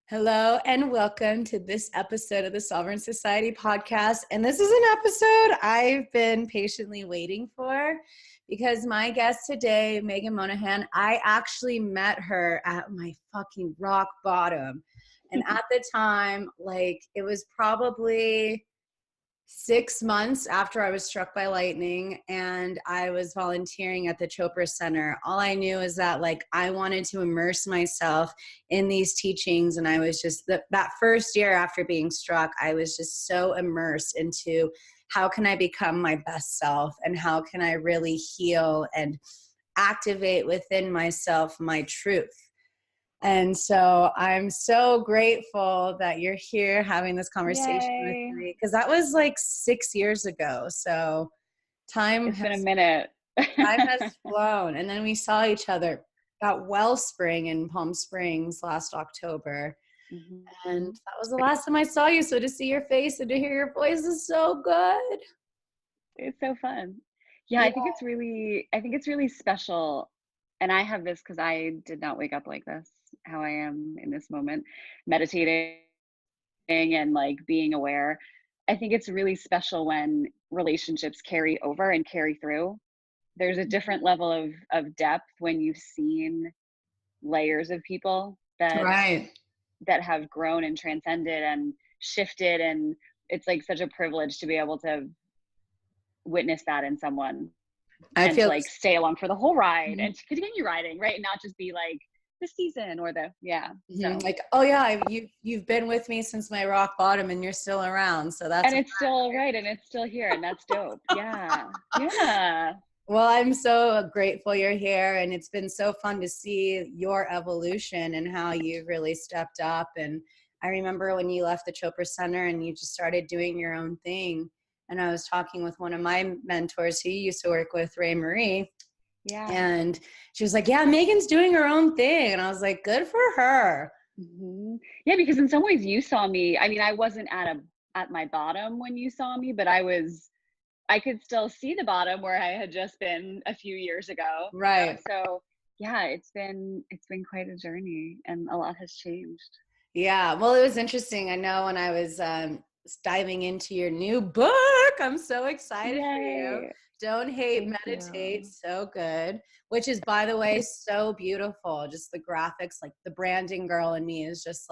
Hello and welcome to this episode of the Sovereign Society podcast. And this is an episode I've been patiently waiting for because my guest today, Megan Monahan, I actually met her at my fucking rock bottom. And at the time, it was probably 6 months after I was struck by lightning and I was volunteering at the Chopra Center. All I knew is that I wanted to immerse myself in these teachings. And I was just that first year after being struck, I was just so immersed into how can I become my best self and how can I really heal and activate within myself my truth. And so I'm so grateful that you're here having this conversation with me because that was 6 years ago. So it's been a minute. Time has flown. And then we saw each other at Wellspring in Palm Springs last October. Mm-hmm. And that was the last time I saw you. So to see your face and to hear your voice is so good. It's so fun. Yeah. I think it's really special. And I have this because I did not wake up like this, how I am in this moment, meditating and being aware. I think it's really special when relationships carry over and carry through. There's a different level of depth when you've seen layers of people that have grown and transcended and shifted. And it's such a privilege to be able to witness that in someone. I feel to stay along for the whole ride mm-hmm. and to continue riding, right? And not just be the season or mm-hmm. So. You've been with me since my rock bottom and you're still around. So that's and it's still right. And it's still here and that's dope. Yeah. Yeah. Well, I'm so grateful you're here and it's been so fun to see your evolution and how you've really stepped up. And I remember when you left the Chopra Center and you just started doing your own thing. And I was talking with one of my mentors who you used to work with, Ray Marie. Yeah. And she was like, yeah, Megan's doing her own thing. And I was like, good for her. Mm-hmm. Yeah, because in some ways you saw me. I mean, I wasn't at my bottom when you saw me, but I could still see the bottom where I had just been a few years ago. Right. So yeah, it's been quite a journey and a lot has changed. Yeah. Well, it was interesting. I know when I was diving into your new book, I'm so excited for you. Don't Hate, Meditate. So good. Which is, by the way, so beautiful. Just the graphics, the branding girl in me is just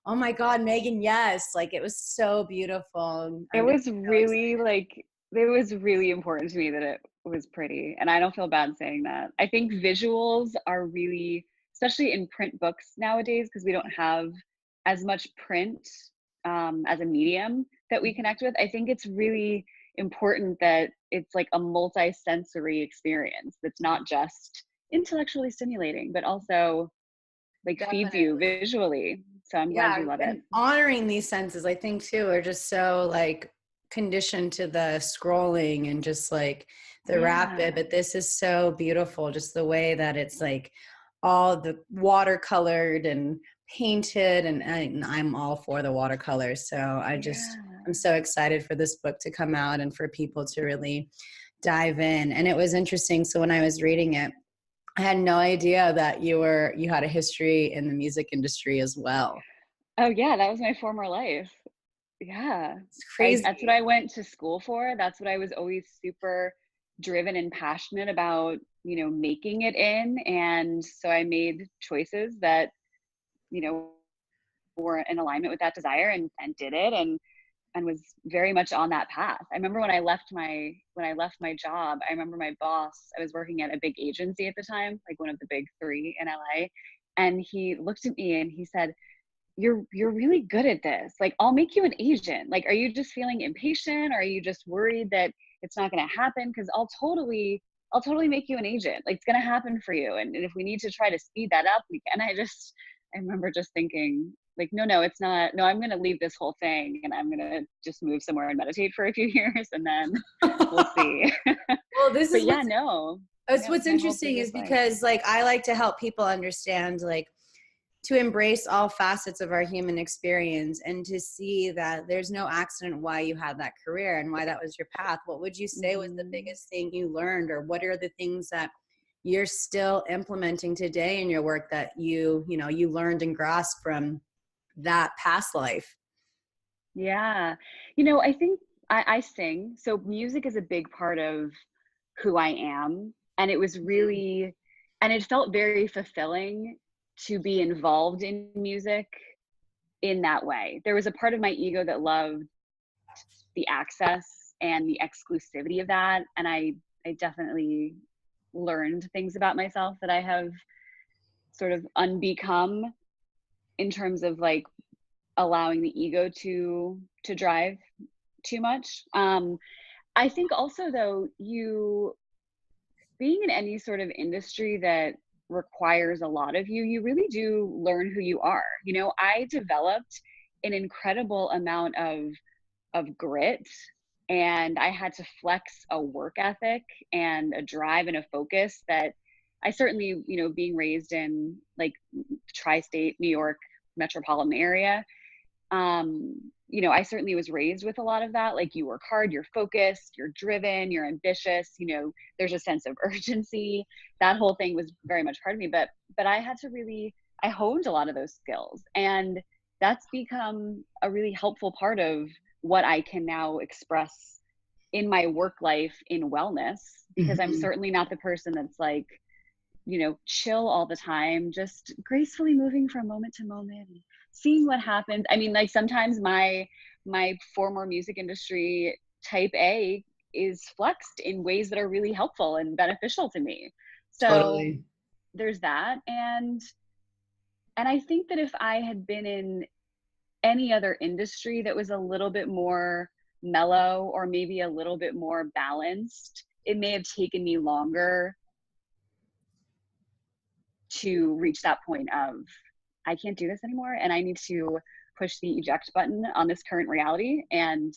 oh my God, Megan, yes. It was so beautiful. It was really it was really important to me that it was pretty. And I don't feel bad saying that. I think visuals are really, especially in print books nowadays, because we don't have as much print as a medium that we connect with. I think it's really important that it's a multi-sensory experience that's not just intellectually stimulating, but also feeds you visually. So I'm glad you love it. Honoring these senses, I think too, are just so conditioned to the scrolling and just the rapid, but this is so beautiful. Just the way that it's all the watercolored and painted and I'm all for the watercolors. So I'm so excited for this book to come out and for people to really dive in. And it was interesting. So when I was reading it, I had no idea that you had a history in the music industry as well. Oh yeah, that was my former life. Yeah. It's crazy. That's what I went to school for. That's what I was always super driven and passionate about, making it in. And so I made choices that, were in alignment with that desire and did it and was very much on that path. I remember when I left my job, I remember my boss, I was working at a big agency at the time, one of the big 3 in LA. And he looked at me and he said, you're really good at this. I'll make you an agent. Are you just feeling impatient? Or are you just worried that it's not going to happen? Cause I'll totally make you an agent. It's going to happen for you. And if we need to try to speed that up, we can. I remember just thinking no, it's not. No, I'm going to leave this whole thing and I'm going to just move somewhere and meditate for a few years and then we'll see. Well, this is what's interesting is because I like to help people understand to embrace all facets of our human experience and to see that there's no accident why you had that career and why that was your path. What would you say was the biggest thing you learned, or what are the things that you're still implementing today in your work that you learned and grasped from that past life? Yeah. I think I sing. So music is a big part of who I am. And it was really, and it felt very fulfilling to be involved in music in that way. There was a part of my ego that loved the access and the exclusivity of that. And I definitely learned things about myself that I have sort of unbecome in terms of like allowing the ego to drive too much. I think also though, you being in any sort of industry that requires a lot of you, you really do learn who you are. I developed an incredible amount of grit, and I had to flex a work ethic and a drive and a focus that I certainly, being raised in like tri-state New York metropolitan area, I certainly was raised with a lot of that. Like, you work hard, you're focused, you're driven, you're ambitious, there's a sense of urgency. That whole thing was very much part of me, but I had to really, I honed a lot of those skills, and that's become a really helpful part of what I can now express in my work life in wellness, because I'm certainly not the person that's like, chill all the time, just gracefully moving from moment to moment, seeing what happens. I mean, like, sometimes my former music industry type A is flexed in ways that are really helpful and beneficial to me. So Totally. there's that. And I think that if I had been in any other industry that was a little bit more mellow or maybe a little bit more balanced, it may have taken me longer to reach that point of, I can't do this anymore and I need to push the eject button on this current reality. And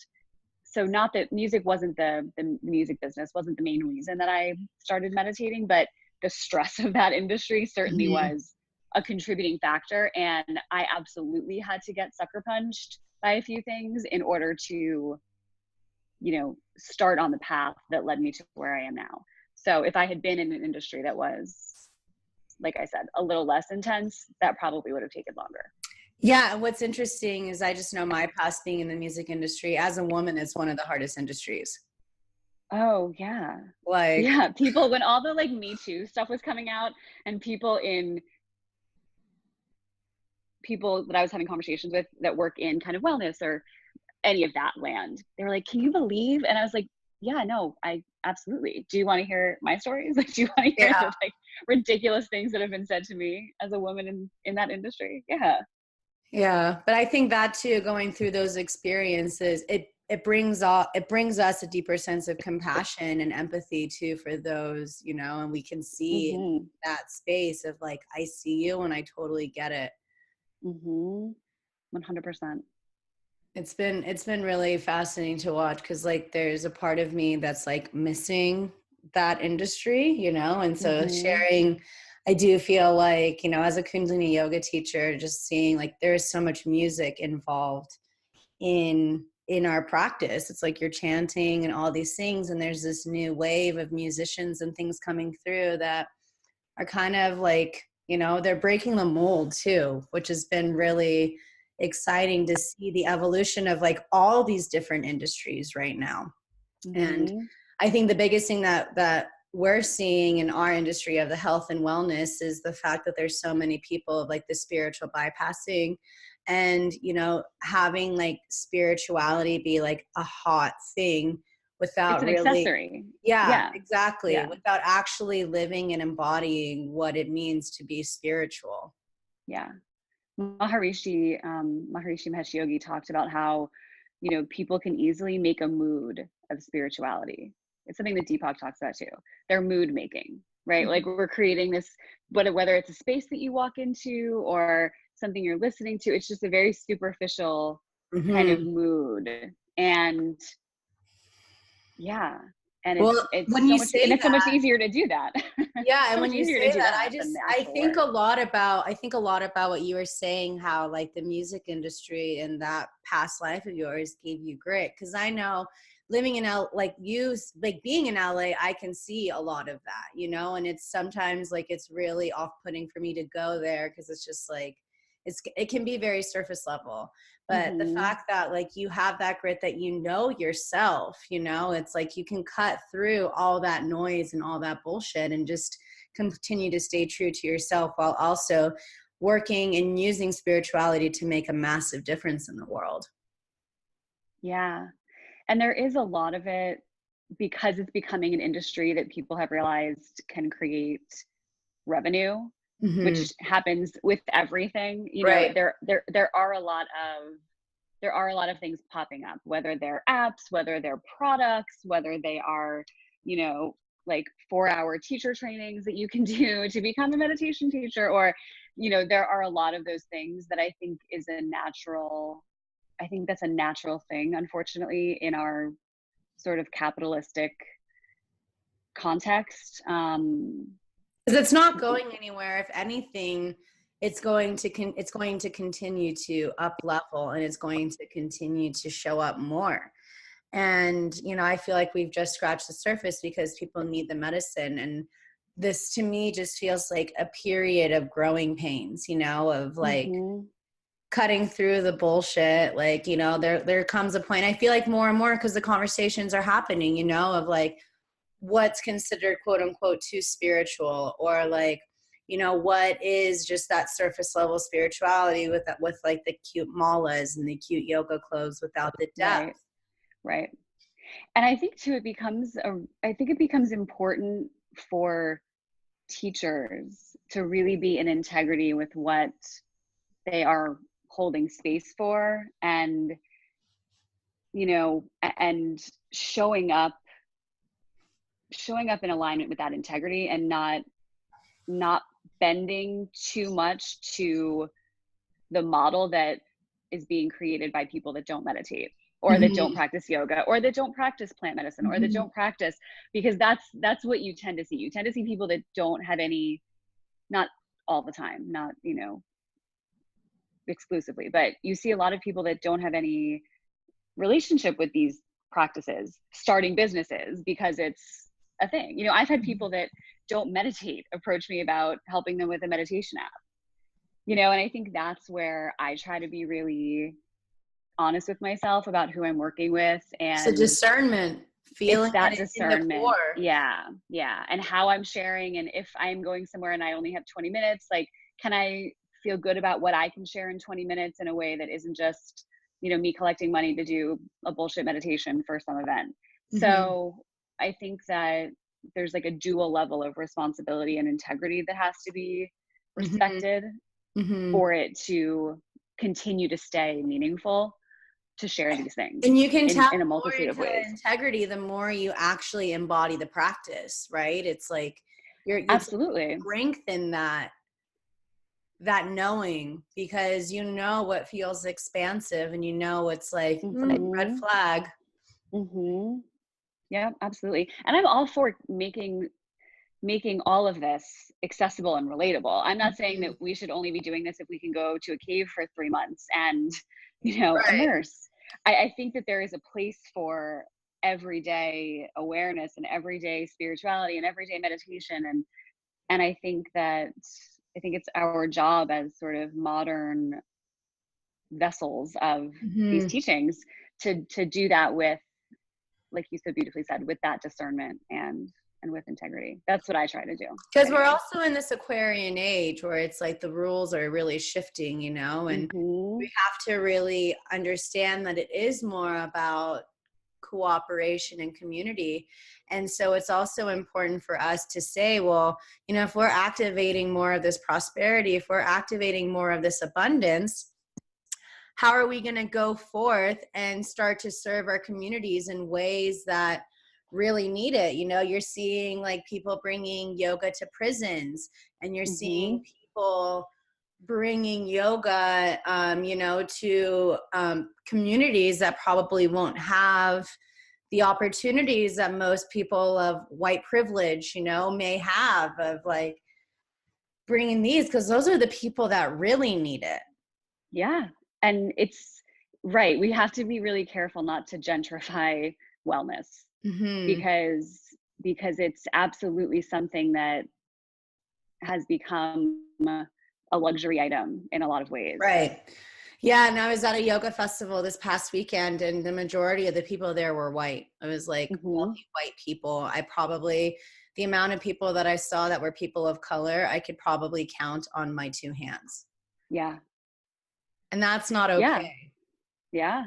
so, not that music wasn't the music business wasn't the main reason that I started meditating, but the stress of that industry certainly was a contributing factor. And I absolutely had to get sucker punched by a few things in order to, start on the path that led me to where I am now. So if I had been in an industry that was, like I said, a little less intense, that probably would have taken longer. Yeah. What's interesting is I just know my past being in the music industry as a woman is one of the hardest industries. Oh yeah. Like, yeah. People, when all the like Me Too stuff was coming out, and people that I was having conversations with that work in kind of wellness or any of that land, they were like, can you believe? And I was like, yeah, no, I absolutely. Do you want to hear my stories? Like, do you want to hear the like ridiculous things that have been said to me as a woman in that industry? Yeah. Yeah. But I think that too, going through those experiences, it brings us a deeper sense of compassion and empathy too for those, and we can see in that space of like, I see you and I totally get it. 100%. It's been really fascinating to watch, because like there's a part of me that's like missing that industry, and so sharing, I do feel like, as a Kundalini yoga teacher, just seeing like there's so much music involved in our practice. It's like you're chanting and all these things, and there's this new wave of musicians and things coming through that are kind of like, they're breaking the mold too, which has been really exciting to see the evolution of like all these different industries right now. And I think the biggest thing that we're seeing in our industry of the health and wellness is the fact that there's so many people of like the spiritual bypassing, and having like spirituality be like a hot thing without it's an really accessory. yeah, exactly. Yeah. Without actually living and embodying what it means to be spiritual. Yeah. Maharishi Mahesh Yogi talked about how, people can easily make a mood of spirituality. It's something that Deepak talks about too. They're mood making, right? Like, we're creating this, whether it's a space that you walk into or something you're listening to, it's just a very superficial kind of mood. And yeah. And Well, it's when you say so much easier to do that. yeah, and so when much you easier say to do that, than the I actual think work. a lot about what you were saying, how like the music industry and that past life of yours gave you grit. Because I know living in being in LA, I can see a lot of that, and it's sometimes like it's really off-putting for me to go there, because it's just like it can be very surface level. But the Mm-hmm. fact that like you have that grit, that you know yourself, you know, it's like you can cut through all that noise and all that bullshit and just continue to stay true to yourself while also working and using spirituality to make a massive difference in the world. Yeah. And there is a lot of it, because it's becoming an industry that people have realized can create revenue, Mm-hmm. which happens with everything. You know, Right. there are a lot of things popping up, whether they're apps, whether they're products, whether they are, you know, like 4-hour teacher trainings that you can do to become a meditation teacher, or, you know, there are a lot of those things that I think that's a natural thing, unfortunately, in our sort of capitalistic context. Because it's not going anywhere. If anything, it's going to continue to up level, and it's going to continue to show up more. And, you know, I feel like we've just scratched the surface because people need the medicine. And this to me just feels like a period of growing pains, you know, of like Mm-hmm. cutting through the bullshit. Like, you know, there comes a point, I feel like more and more, because the conversations are happening, you know, of like what's considered quote unquote too spiritual, or like, you know, what is just that surface level spirituality with that, with like the cute malas and the cute yoga clothes without the depth. Right. And I think too, I think it becomes important for teachers to really be in integrity with what they are holding space for, and, you know, and showing up in alignment with that integrity, and not bending too much to the model that is being created by people that don't meditate, or that don't Mm-hmm. practice yoga, or that don't practice plant medicine, or that Mm-hmm. don't practice, because that's what you tend to see. You tend to see people that don't have any, not all the time, not, you know, exclusively, but you see a lot of people that don't have any relationship with these practices starting businesses because it's a thing. You know, I've had people that don't meditate approach me about helping them with a meditation app, you know, and I think that's where I try to be really honest with myself about who I'm working with. So And discernment, it's feeling that it in the discernment. core. Yeah. And how I'm sharing. And if I'm going somewhere and I only have 20 minutes, like, can I feel good about what I can share in 20 minutes in a way that isn't just, you know, me collecting money to do a bullshit meditation for some event? Mm-hmm. So I think that there's like a dual level of responsibility and integrity that has to be Mm-hmm. respected Mm-hmm. for it to continue to stay meaningful, to share these things And you can tap in a more multitude of into ways. integrity the more you actually embody the practice, right? It's like it's Absolutely. strength in that knowing, because you know what feels expansive, and you know it's like red Mm-hmm. flag. Mm-hmm. Yeah, absolutely. And I'm all for making all of this accessible and relatable. I'm not saying Mhm. that we should only be doing this if we can go to a cave for 3 months and, you know, Right. immerse. I think that there is a place for everyday awareness and everyday spirituality and everyday meditation. And I think it's our job as sort of modern vessels of these Mhm. teachings to do that with, like you so beautifully said, with that discernment and with integrity. That's what I try to do Because we're anyway. also in this Aquarian age where it's like the rules are really shifting, you know, and Mm-hmm. we have to really understand that it is more about cooperation and community. And so it's also important for us to say, well, you know, if we're activating more of this prosperity, if we're activating more of this abundance, how are we going to go forth and start to serve our communities in ways that really need it? You know, you're seeing like people bringing yoga to prisons, and you're Mm-hmm. seeing people bringing yoga, you know, to communities that probably won't have the opportunities that most people of white privilege, you know, may have, of like bringing these, because those are the people that really need it. Yeah. And it's right. We have to be really careful not to gentrify wellness, Mm-hmm. because it's absolutely something that has become a luxury item in a lot of ways. Right. Yeah. And I was at a yoga festival this past weekend, and the majority of the people there were white. It was like wealthy white people. The amount of people that I saw that were people of color, I could probably count on my two hands. Yeah. And that's not okay. Yeah.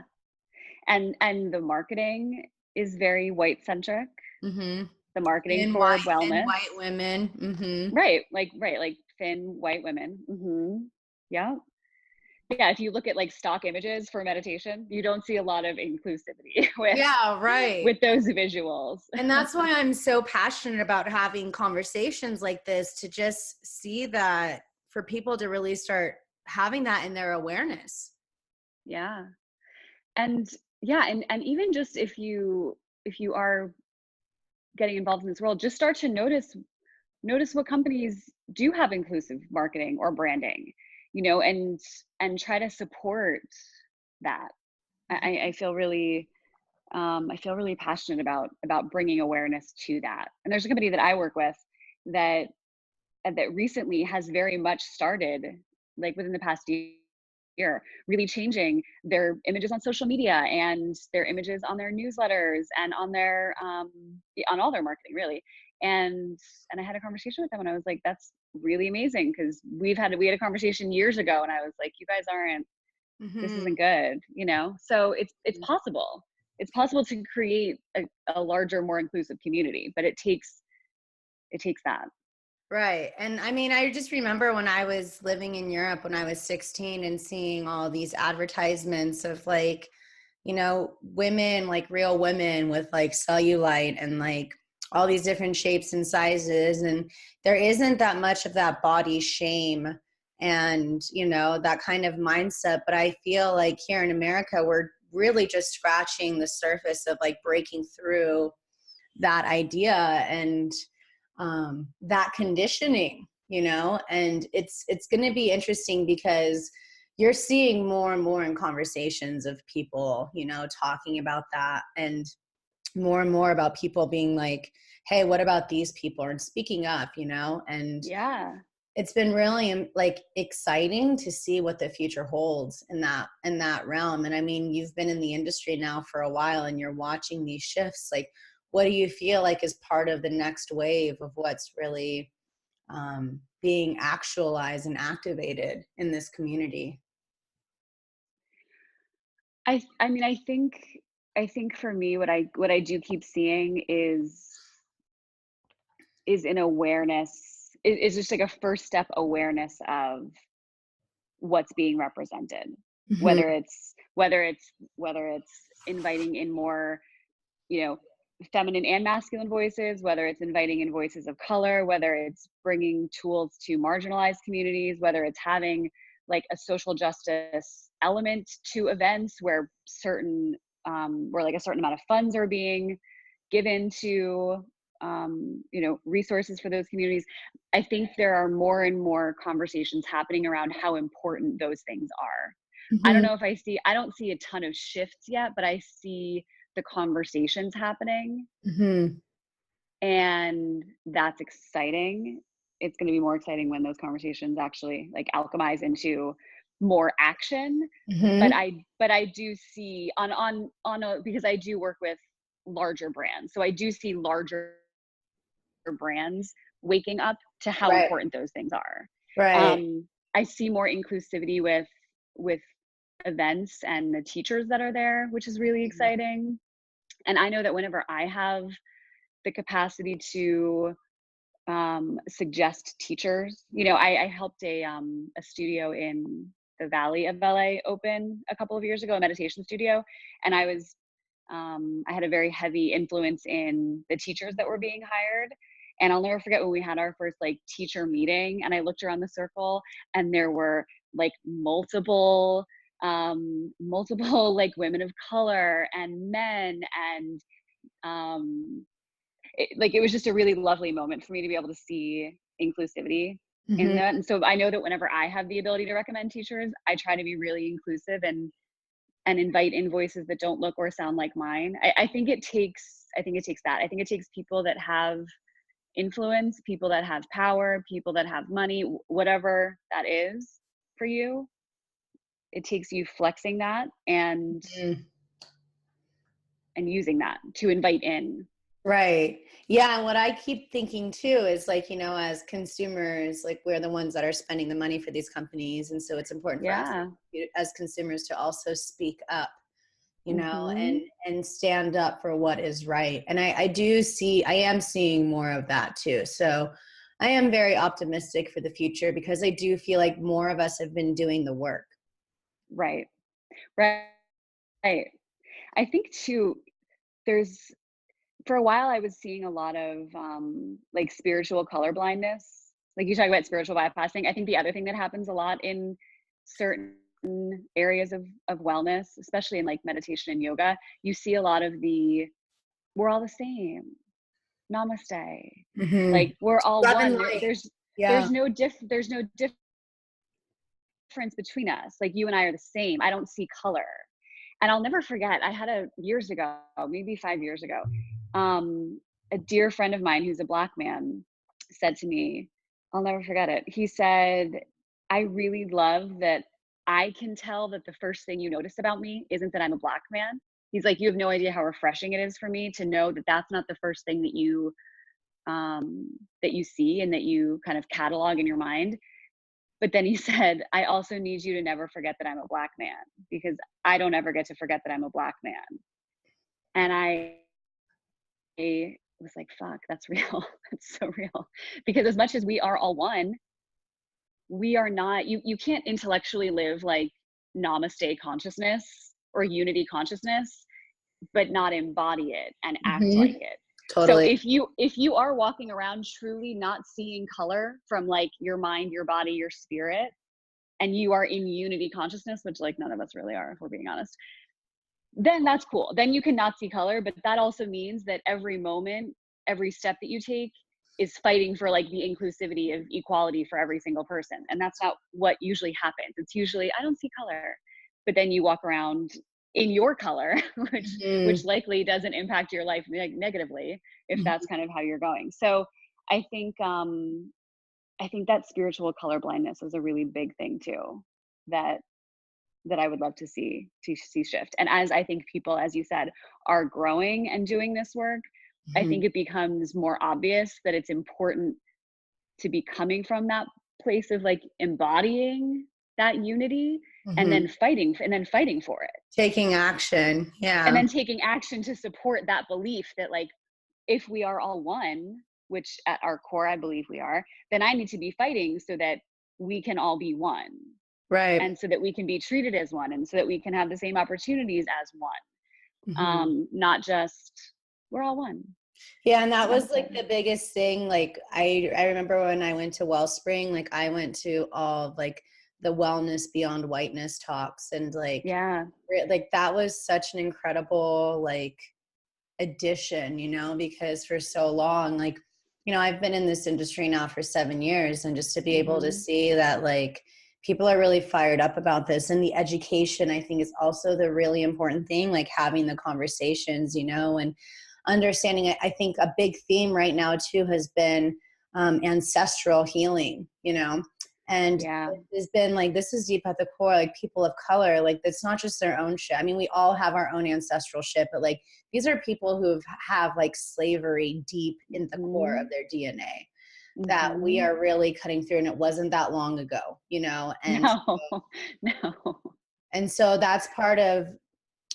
And the marketing is very white centric. Mm-hmm. The marketing Thin for white, wellness. thin white women. Mm-hmm. Right. Like thin white women. Yeah. Yeah. If you look at like stock images for meditation, you don't see a lot of inclusivity Right. with those visuals. And that's why I'm so passionate about having conversations like this, to just see that, for people to really start having that in their awareness. Yeah. And and even just if you are getting involved in this world, just start to notice what companies do have inclusive marketing or branding, and try to support that. I feel really passionate about bringing awareness to that. And there's a company that I work with that recently has very much started, like within the past year, really changing their images on social media and their images on their newsletters and on their on all their marketing, really. And I had a conversation with them, and I was like, that's really amazing, because we had a conversation years ago, and I was like, you guys aren't, this isn't good, so it's possible. It's possible to create a larger, more inclusive community, but it takes that. Right. And I mean, I just remember when I was living in Europe when I was 16, and seeing all these advertisements of like, women, like real women with like cellulite and like all these different shapes and sizes. And there isn't that much of that body shame and, that kind of mindset. But I feel like here in America, we're really just scratching the surface of like breaking through that idea and that conditioning, and it's going to be interesting, because you're seeing more and more in conversations of people, talking about that, and more about people being like, hey, what about these people, and speaking up, and it's been really like exciting to see what the future holds in that realm. And I mean, you've been in the industry now for a while, and you're watching these shifts. Like, what do you feel like is part of the next wave of what's really being actualized and activated in this community? I mean, I think for me, what I do keep seeing is an awareness, is just like a first step awareness of what's being represented, Mm-hmm. whether it's inviting in more, feminine and masculine voices, whether it's inviting in voices of color, whether it's bringing tools to marginalized communities, whether it's having like a social justice element to events where like a certain amount of funds are being given to resources for those communities. I think there are more and more conversations happening around how important those things are. Mm-hmm. I don't see a ton of shifts yet, but I see the conversations happening. Mm-hmm. And that's exciting. It's going to be more exciting when those conversations actually like alchemize into more action. Mm-hmm. But I do see because I do work with larger brands, so I do see larger brands waking up to how important those things are. I see more inclusivity with events and the teachers that are there, which is really exciting. And I know that whenever I have the capacity to suggest teachers, I helped a studio in the Valley of LA open a couple of years ago, a meditation studio, and I had a very heavy influence in the teachers that were being hired. And I'll never forget when we had our first like teacher meeting, and I looked around the circle, and there were like multiple like women of color and men, and it was just a really lovely moment for me to be able to see inclusivity in that. And so I know that whenever I have the ability to recommend teachers, I try to be really inclusive and invite in voices that don't look or sound like mine. I think it takes that. I think it takes people that have influence, people that have power, people that have money, whatever that is for you. It takes you flexing that and using that to invite in. Right. Yeah. And what I keep thinking too is like, as consumers, like we're the ones that are spending the money for these companies. And so it's important for us as consumers to also speak up, and stand up for what is right. And I am seeing more of that too. So I am very optimistic for the future because I do feel like more of us have been doing the work. Right. I think too, for a while I was seeing a lot of like spiritual colorblindness. Like you talk about spiritual bypassing. I think the other thing that happens a lot in certain areas of wellness, especially in like meditation and yoga, you see a lot of we're all the same. Namaste. Like we're all one. There's no difference between us. Like you and I are the same. I don't see color. And I'll never forget, I had years ago, maybe 5 years ago, a dear friend of mine who's a Black man said to me, I'll never forget it. He said, I really love that I can tell that the first thing you notice about me isn't that I'm a Black man. He's like, you have no idea how refreshing it is for me to know that that's not the first thing that you see and that you kind of catalog in your mind. But then he said, I also need you to never forget that I'm a Black man, because I don't ever get to forget that I'm a Black man. And I was like, fuck, that's real. That's so real. Because as much as we are all one, we are not, you can't intellectually live like namaste consciousness or unity consciousness, but not embody it and act like it. Totally. So if you are walking around truly not seeing color from like your mind, your body, your spirit, and you are in unity consciousness, which like none of us really are, if we're being honest, then that's cool. Then you cannot see color, but that also means that every moment, every step that you take is fighting for like the inclusivity of equality for every single person. And that's not what usually happens. It's usually, I don't see color, but then you walk around in your color, which likely doesn't impact your life negatively if that's kind of how you're going. So I think that spiritual colorblindness is a really big thing too, that I would love to see shift. And as I think people, as you said, are growing and doing this work, I think it becomes more obvious that it's important to be coming from that place of like embodying that unity and then fighting for it. Taking action. Yeah. And then taking action to support that belief that like, if we are all one, which at our core, I believe we are, then I need to be fighting so that we can all be one. Right. And so that we can be treated as one, and so that we can have the same opportunities as one. Not just, we're all one. Yeah. And that was like the biggest thing. Like I remember when I went to Wellspring, like I went to all of like the wellness beyond whiteness talks, and like, like that was such an incredible like addition, because for so long, like, I've been in this industry now for 7 years, and just to be able to see that like people are really fired up about this, and the education I think is also the really important thing, like having the conversations, and understanding it. I think a big theme right now too has been ancestral healing, and it's been like, this is deep at the core, like people of color, like it's not just their own shit. I mean, we all have our own ancestral shit, but like these are people who have like slavery deep in the core of their DNA that we are really cutting through. And it wasn't that long ago, and no. And so that's part of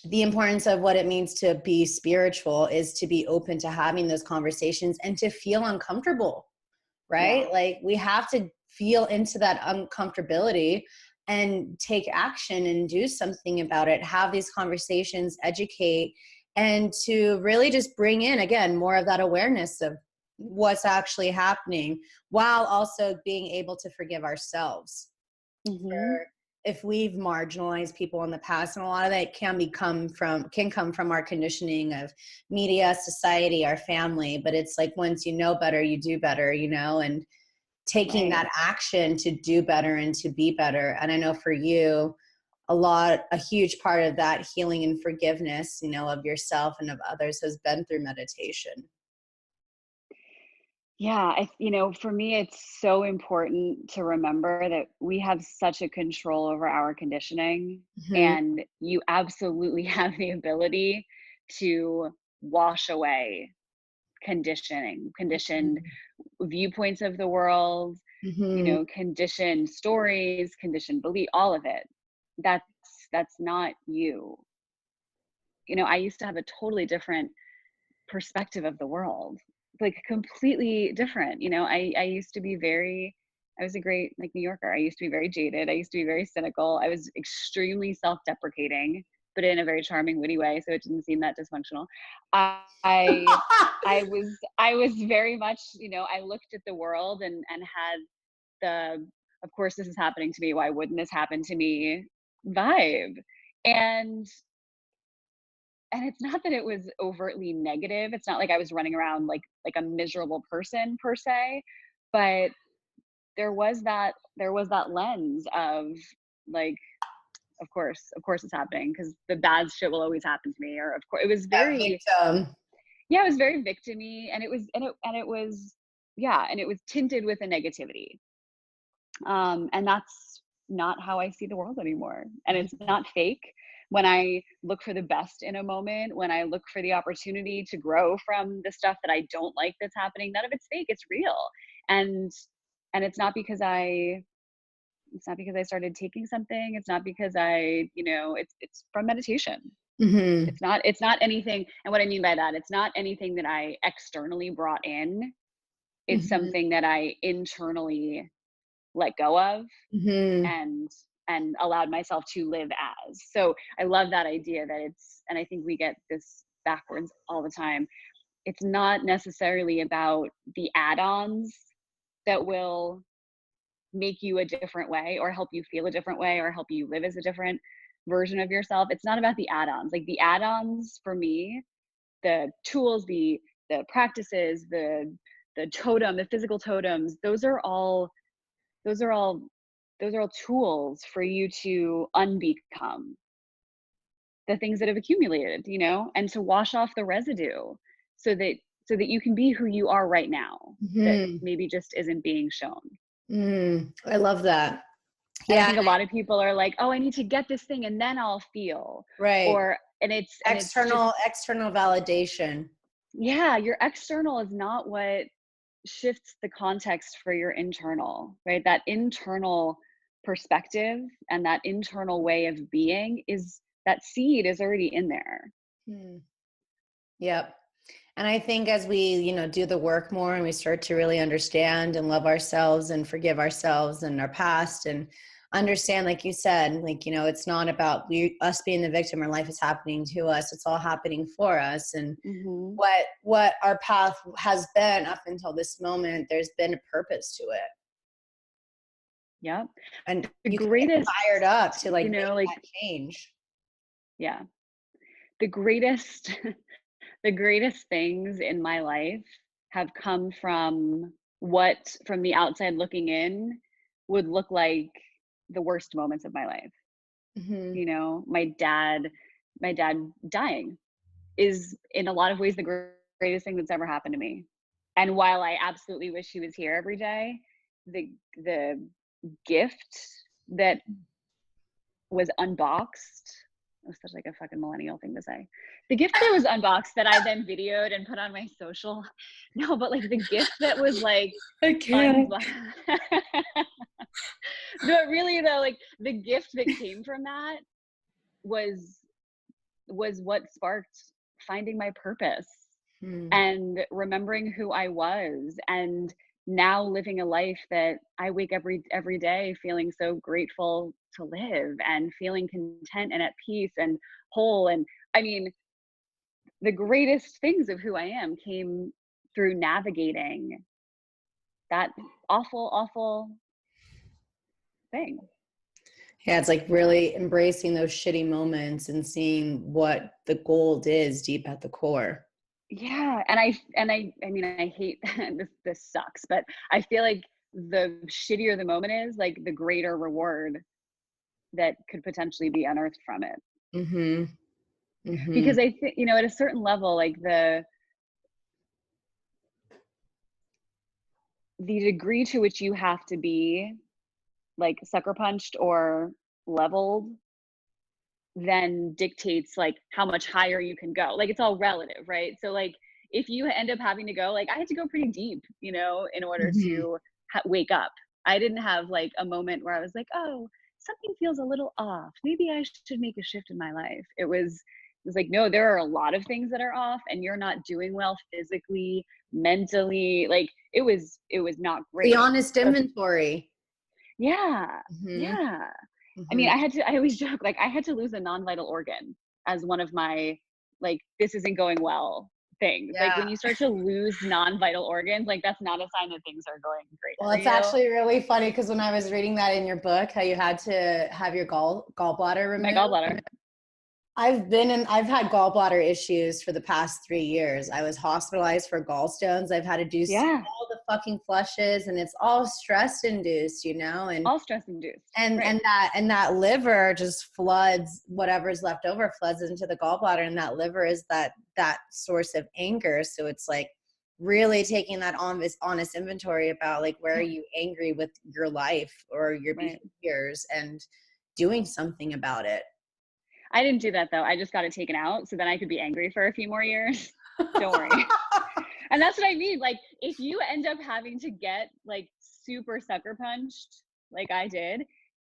the importance of what it means to be spiritual, is to be open to having those conversations and to feel uncomfortable, right? Like we have to feel into that uncomfortability and take action and do something about it, have these conversations, educate, and to really just bring in, again, more of that awareness of what's actually happening, while also being able to forgive ourselves for if we've marginalized people in the past. And a lot of that can come from our conditioning of media, society, our family. But it's like, once you know better, you do better, and taking that action to do better and to be better. And I know for you, a huge part of that healing and forgiveness, of yourself and of others has been through meditation. Yeah, for me, it's so important to remember that we have such a control over our conditioning, Mhm. and you absolutely have the ability to wash away conditioned Mhm. viewpoints of the world, Mhm. conditioned stories, conditioned belief, all of it. That's that's not you. I used to have a totally different perspective of the world, like completely different. I used to be I was a great like New Yorker. I used to be very jaded. I used to be very cynical. I was extremely self-deprecating, but in a very charming, witty way. So it didn't seem that dysfunctional. I I was very much, I looked at the world and had the of course this is happening to me. Why wouldn't this happen to me vibe? And and it's not that it was overtly negative. It's not like I was running around like a miserable person per se, but there was that lens of like, of course it's happening because the bad shit will always happen to me. Or of course it was That very, victim. yeah, it was very victim-y, and it was yeah, and it was tinted with a negativity. And that's not how I see the world anymore. And it's not fake. When I look for the best in a moment, when I look for the opportunity to grow from the stuff that I don't like that's happening, none of it's fake. It's real. And and it's not because I started taking something. It's not because it's from meditation. Mhm. It's not anything. And what I mean by that, it's not anything that I externally brought in. It's Mhm. something that I internally let go of Mhm. and allowed myself to live as. So I love that idea that and I think we get this backwards all the time. It's not necessarily about the add-ons that will make you a different way or help you feel a different way or help you live as a different version of yourself. It's not about the add-ons. Like the add-ons for me, the tools, the practices, the physical totems, those are all those are all tools for you to unbecome the things that have accumulated, and to wash off the residue so that you can be who you are right now, that Mhm. maybe just isn't being shown. I love that. And I Yeah, think a lot of people are like, oh, I need to get this thing and then I'll feel. right. Or and it's just, External validation. yeah, your external is not what shifts the context for your internal, right? That internal perspective and that internal way of being, is that seed is already in there. Hmm. Yep. And I think as we, do the work more and we start to really understand and love ourselves and forgive ourselves and our past and understand, like you said, like, it's not about us being the victim or life is happening to us. It's all happening for us. And Hmm. what our path has been up until this moment, there's been a purpose to it. Yep. And The you can get greatest, fired up to like make like, that change. yeah, the greatest, the greatest things in my life have come from what, from the outside looking in, would look like the worst moments of my life. Hmm. My dad dying is in a lot of ways the greatest thing that's ever happened to me. And while I absolutely wish he was here every day, the gift that was unboxed, it was such like a fucking millennial thing to say. The gift that was unboxed that I then videoed and put on my social. No, but like the gift that was like I can't. no, really though, like the gift that came from that was what sparked finding my purpose Hmm. and remembering who I was, and now living a life that I wake every day feeling so grateful to live and feeling content and at peace and whole. And I mean, the greatest things of who I am came through navigating that awful, awful thing. Yeah, it's like really embracing those shitty moments and seeing what the gold is deep at the core. Yeah, and I mean, I hate this sucks, but I feel like the shittier the moment is, like the greater reward that could potentially be unearthed from it. Mm-hmm. Mm-hmm. Because I think, at a certain level, like the degree to which you have to be like sucker punched or leveled then dictates like how much higher you can go. Like it's all relative, right? So like if you end up having to go, like I had to go pretty deep, you know, in order to wake up. I didn't have like a moment where I was like, oh, something feels a little off. Maybe I should make a shift in my life. It was like, no, there are a lot of things that are off and you're not doing well physically, mentally. Like it was not great. The honest inventory. Yeah. Mm-hmm. Yeah. I mean, Mm-hmm. I always joke, like I had to lose a non-vital organ as one of my, like, this isn't going well things. Like Yeah. when you start to lose non-vital organs, like that's not a sign that things are going great Well, for it's you. actually really funny because when I was reading that in your book, how you had to have your gallbladder My removed. gallbladder. I've had gallbladder issues for the past 3 years. I was hospitalized for gallstones. I've had to do Yeah. all the fucking flushes, and it's all stress induced, you know, and All stress induced. and Right. and that liver just floods whatever's left over, floods into the gallbladder, and that liver is that source of anger. So it's like really taking that honest inventory about like where are you angry with your life or your Right. behaviors and doing something about it. I didn't do that though. I just got it taken out so then I could be angry for a few more years. Don't worry. And that's what I mean. Like if you end up having to get like super sucker punched like I did,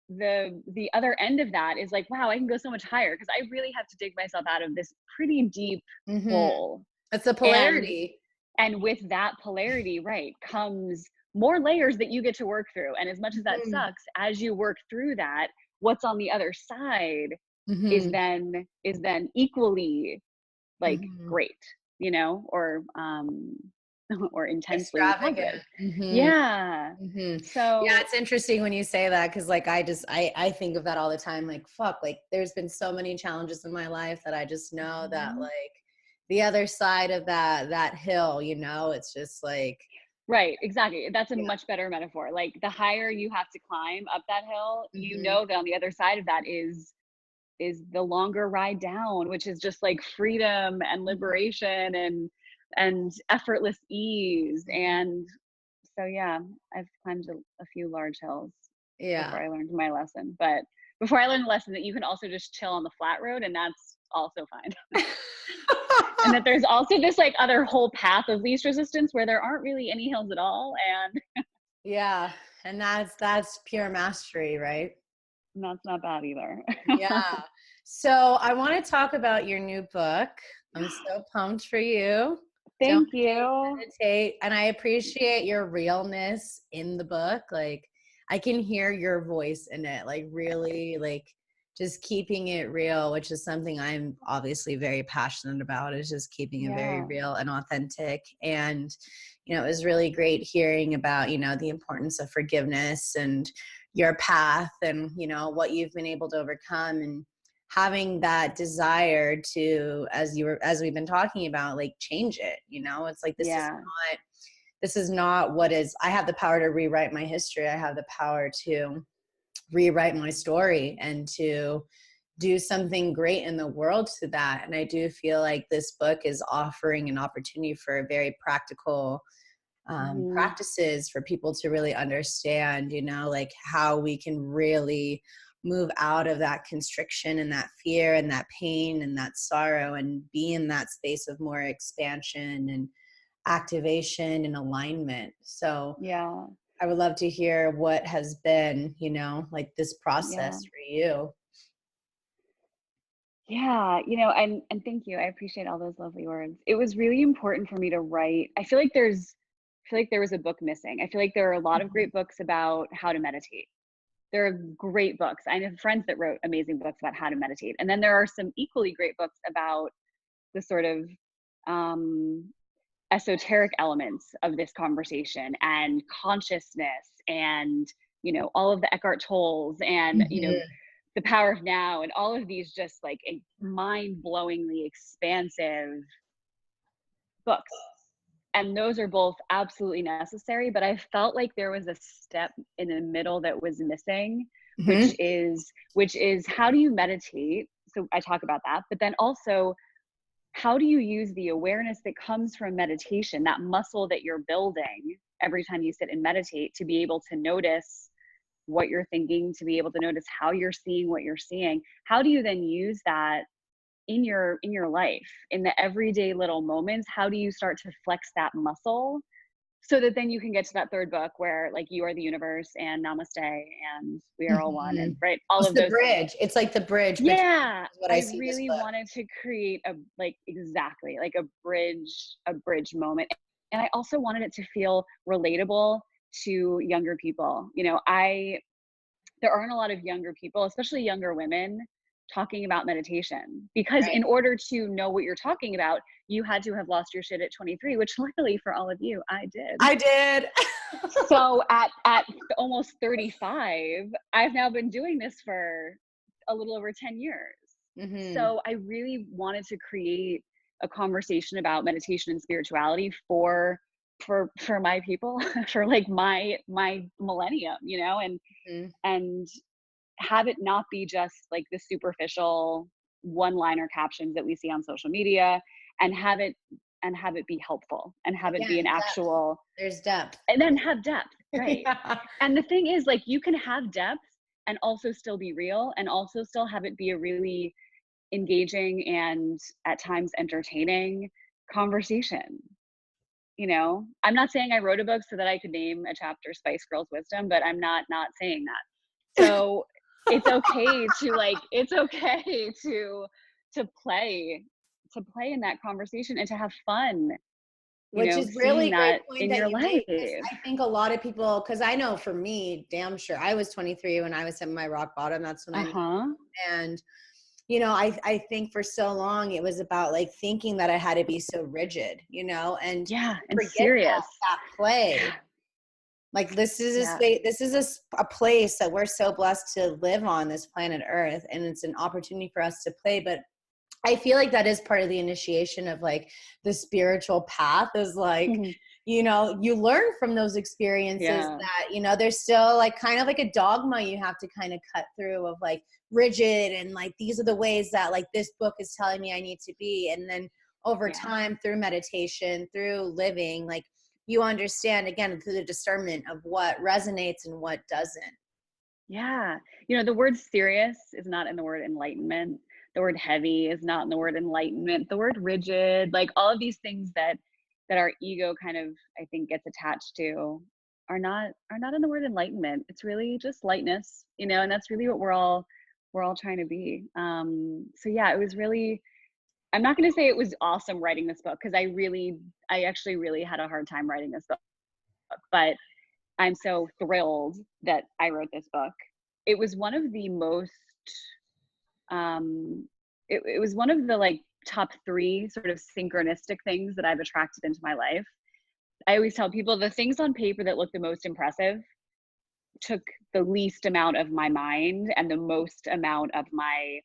the other end of that is like, wow, I can go so much higher because I really have to dig myself out of this pretty deep hole. It's the And polarity. with that polarity, right, comes more layers that you get to work through. And as much as that sucks, as you work through that, what's on the other side is then equally like great, you know, or intensely Extravagant. positive. Yeah. Yeah, So it's interesting when you say that because like I think of that all the time. Like fuck, like there's been so many challenges in my life that I just know that like the other side of that hill, you know, it's just like right, exactly. That's a much better metaphor. Like the higher you have to climb up that hill, you know that on the other side of that is the longer ride down, which is just like freedom and liberation and effortless ease. And so yeah, I've climbed a few large hills before I learned my lesson. But before I learned the lesson that you can also just chill on the flat road and that's also fine. And that there's also this like other whole path of least resistance where there aren't really any hills at all. And yeah, and that's pure mastery, right? that's not bad either. Yeah. So I want to talk about your new book. I'm so pumped for you. Don't Thank you. hesitate. And I appreciate your realness in the book. Like I can hear your voice in it, like really like just keeping it real, which is something I'm obviously very passionate about, is just keeping it very real and authentic. And, you know, it was really great hearing about, you know, the importance of forgiveness and your path and, you know, what you've been able to overcome and having that desire to, as we've been talking about, like change it, you know, it's like, this is not what is, I have the power to rewrite my history. I have the power to rewrite my story and to do something great in the world to that. And I do feel like this book is offering an opportunity for very practical practices for people to really understand, you know, like how we can really move out of that constriction and that fear and that pain and that sorrow and be in that space of more expansion and activation and alignment. So Yeah. I would love to hear what has been, you know, like this process for you. Yeah, you know, and thank you. I appreciate all those lovely words. It was really important for me to write. I feel like there was a book missing. I feel like there are a lot of great books about how to meditate. There are great books. I have friends that wrote amazing books about how to meditate. And then there are some equally great books about the sort of esoteric elements of this conversation and consciousness and, you know, all of the Eckhart Tolles and, you know, the power of now and all of these just like mind-blowingly expansive books. And those are both absolutely necessary, but I felt like there was a step in the middle that was missing, which is how do you meditate? So I talk about that, but then also how do you use the awareness that comes from meditation, that muscle that you're building every time you sit and meditate, to be able to notice what you're thinking, to be able to notice how you're seeing what you're seeing? How do you then use that in your life, in the everyday little moments? How do you start to flex that muscle so that then you can get to that third book where, like, you are the universe and namaste and we are all one, and right, all It's of the those bridge. things. It's like the bridge between Yeah, what I I see this really book. wanted to create a, like, exactly, like a bridge moment. And I also wanted it to feel relatable to younger people. You know, there aren't a lot of younger people, especially younger women, talking about meditation, because Right. in order to know what you're talking about, you had to have lost your shit at 23, which luckily for all of you, I did. I did. So at almost 35, I've now been doing this for a little over 10 years. So I really wanted to create a conversation about meditation and spirituality for my people, for like my millennium, you know, and have it not be just like the superficial one-liner captions that we see on social media, and have it be helpful, and have it be Again, an depth. actual, There's depth. and then have depth, right? Yeah. And the thing is, like, you can have depth and also still be real, and also still have it be a really engaging and at times entertaining conversation. You know, I'm not saying I wrote a book so that I could name a chapter Spice Girls Wisdom, but I'm not saying that. So it's okay to, like, it's okay to play in that conversation and to have fun, you Which know, is seeing really great that point in that your you made. life. 'Cause I think a lot of people, because I know for me, damn sure, I was 23 when I was at my rock bottom. That's when I knew. Uh-huh. And, you know, I think for so long it was about like thinking that I had to be so rigid, you know, and Yeah, and forget serious. that play. Like this is a Yeah. space, this is a place that we're so blessed to live on this planet Earth, and it's an opportunity for us to play. But I feel like that is part of the initiation of like the spiritual path, is like, you know, you learn from those experiences Yeah. that, you know, there's still like kind of like a dogma you have to kind of cut through of like rigid, and like these are the ways that like this book is telling me I need to be. And then over Yeah. time, through meditation, through living, like you understand again through the discernment of what resonates and what doesn't. Yeah. You know, the word serious is not in the word enlightenment. The word heavy is not in the word enlightenment. The word rigid, like all of these things that our ego kind of, I think, gets attached to, are not in the word enlightenment. It's really just lightness, you know, and that's really what we're all trying to be. So yeah, it was really, I'm not going to say it was awesome writing this book, because I actually really had a hard time writing this book, but I'm so thrilled that I wrote this book. It was one of the most, it was one of the like top 3 sort of synchronistic things that I've attracted into my life. I always tell people the things on paper that look the most impressive took the least amount of my mind and the most amount of my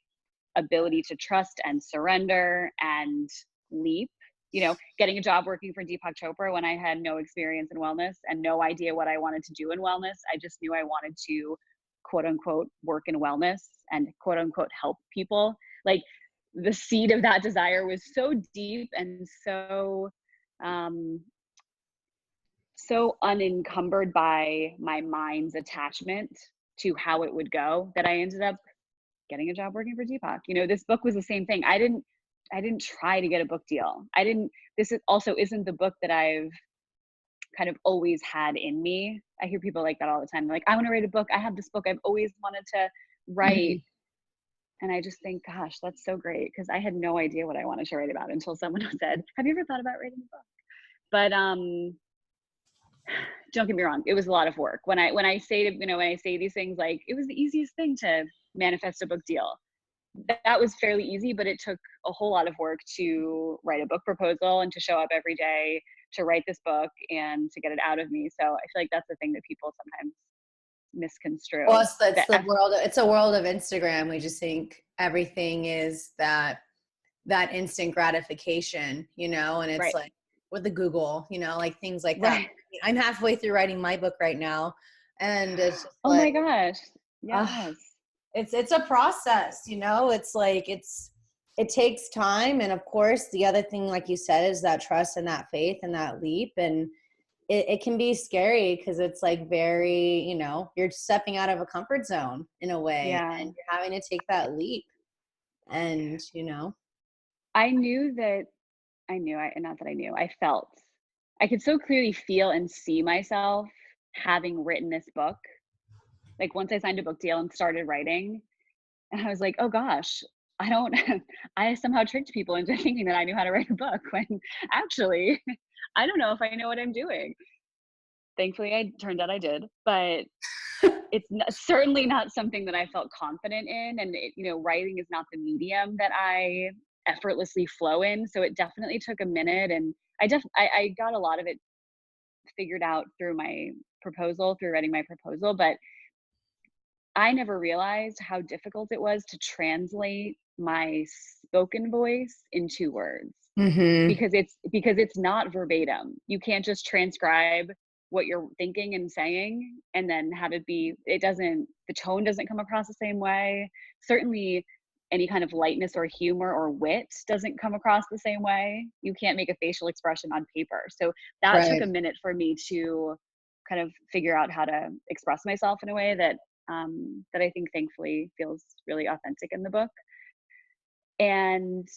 ability to trust and surrender and leap. You know, getting a job working for Deepak Chopra when I had no experience in wellness and no idea what I wanted to do in wellness. I just knew I wanted to, quote unquote, work in wellness and quote unquote help people. Like, the seed of that desire was so deep and so unencumbered by my mind's attachment to how it would go, that I ended up getting a job working for Deepak. You know, this book was the same thing. I didn't try to get a book deal. This also isn't the book that I've kind of always had in me. I hear people like that all the time. They're like, I want to write a book. I have this book I've always wanted to write. And I just think, gosh, that's so great, because I had no idea what I wanted to write about until someone said, have you ever thought about writing a book? But don't get me wrong, it was a lot of work. When I say these things, like, it was the easiest thing to manifest a book deal. That was fairly easy, but it took a whole lot of work to write a book proposal and to show up every day to write this book and to get it out of me. So I feel like that's the thing that people sometimes misconstrue. Well, it's the world. It's a world of Instagram. We just think everything is that instant gratification, you know, and it's right. like with the Google, you know, like things like that. Right. I'm halfway through writing my book right now, and it's just oh like, my gosh. Yes. it's a process, you know. It's like it takes time. And of course, the other thing, like you said, is that trust and that faith and that leap. And it can be scary because it's like very, you know, you're stepping out of a comfort zone in a way, Yeah. and you're having to take that leap. And, you know, I knew that not that I knew, I felt, I could so clearly feel and see myself having written this book. Like once I signed a book deal and started writing, and I was like, oh gosh, I don't, I somehow tricked people into thinking that I knew how to write a book when actually I don't know if I know what I'm doing. Thankfully, I turned out I did, but it's certainly not something that I felt confident in. And, you know, writing is not the medium that I effortlessly flow in. So it definitely took a minute. And I got a lot of it figured out through writing my proposal. But I never realized how difficult it was to translate my spoken voice into words, mm-hmm. because it's not verbatim. You can't just transcribe what you're thinking and saying and then have it be, the tone doesn't come across the same way. Certainly any kind of lightness or humor or wit doesn't come across the same way. You can't make a facial expression on paper. So that took a minute for me to kind of figure out how to express myself in a way that I think thankfully feels really authentic in the book. And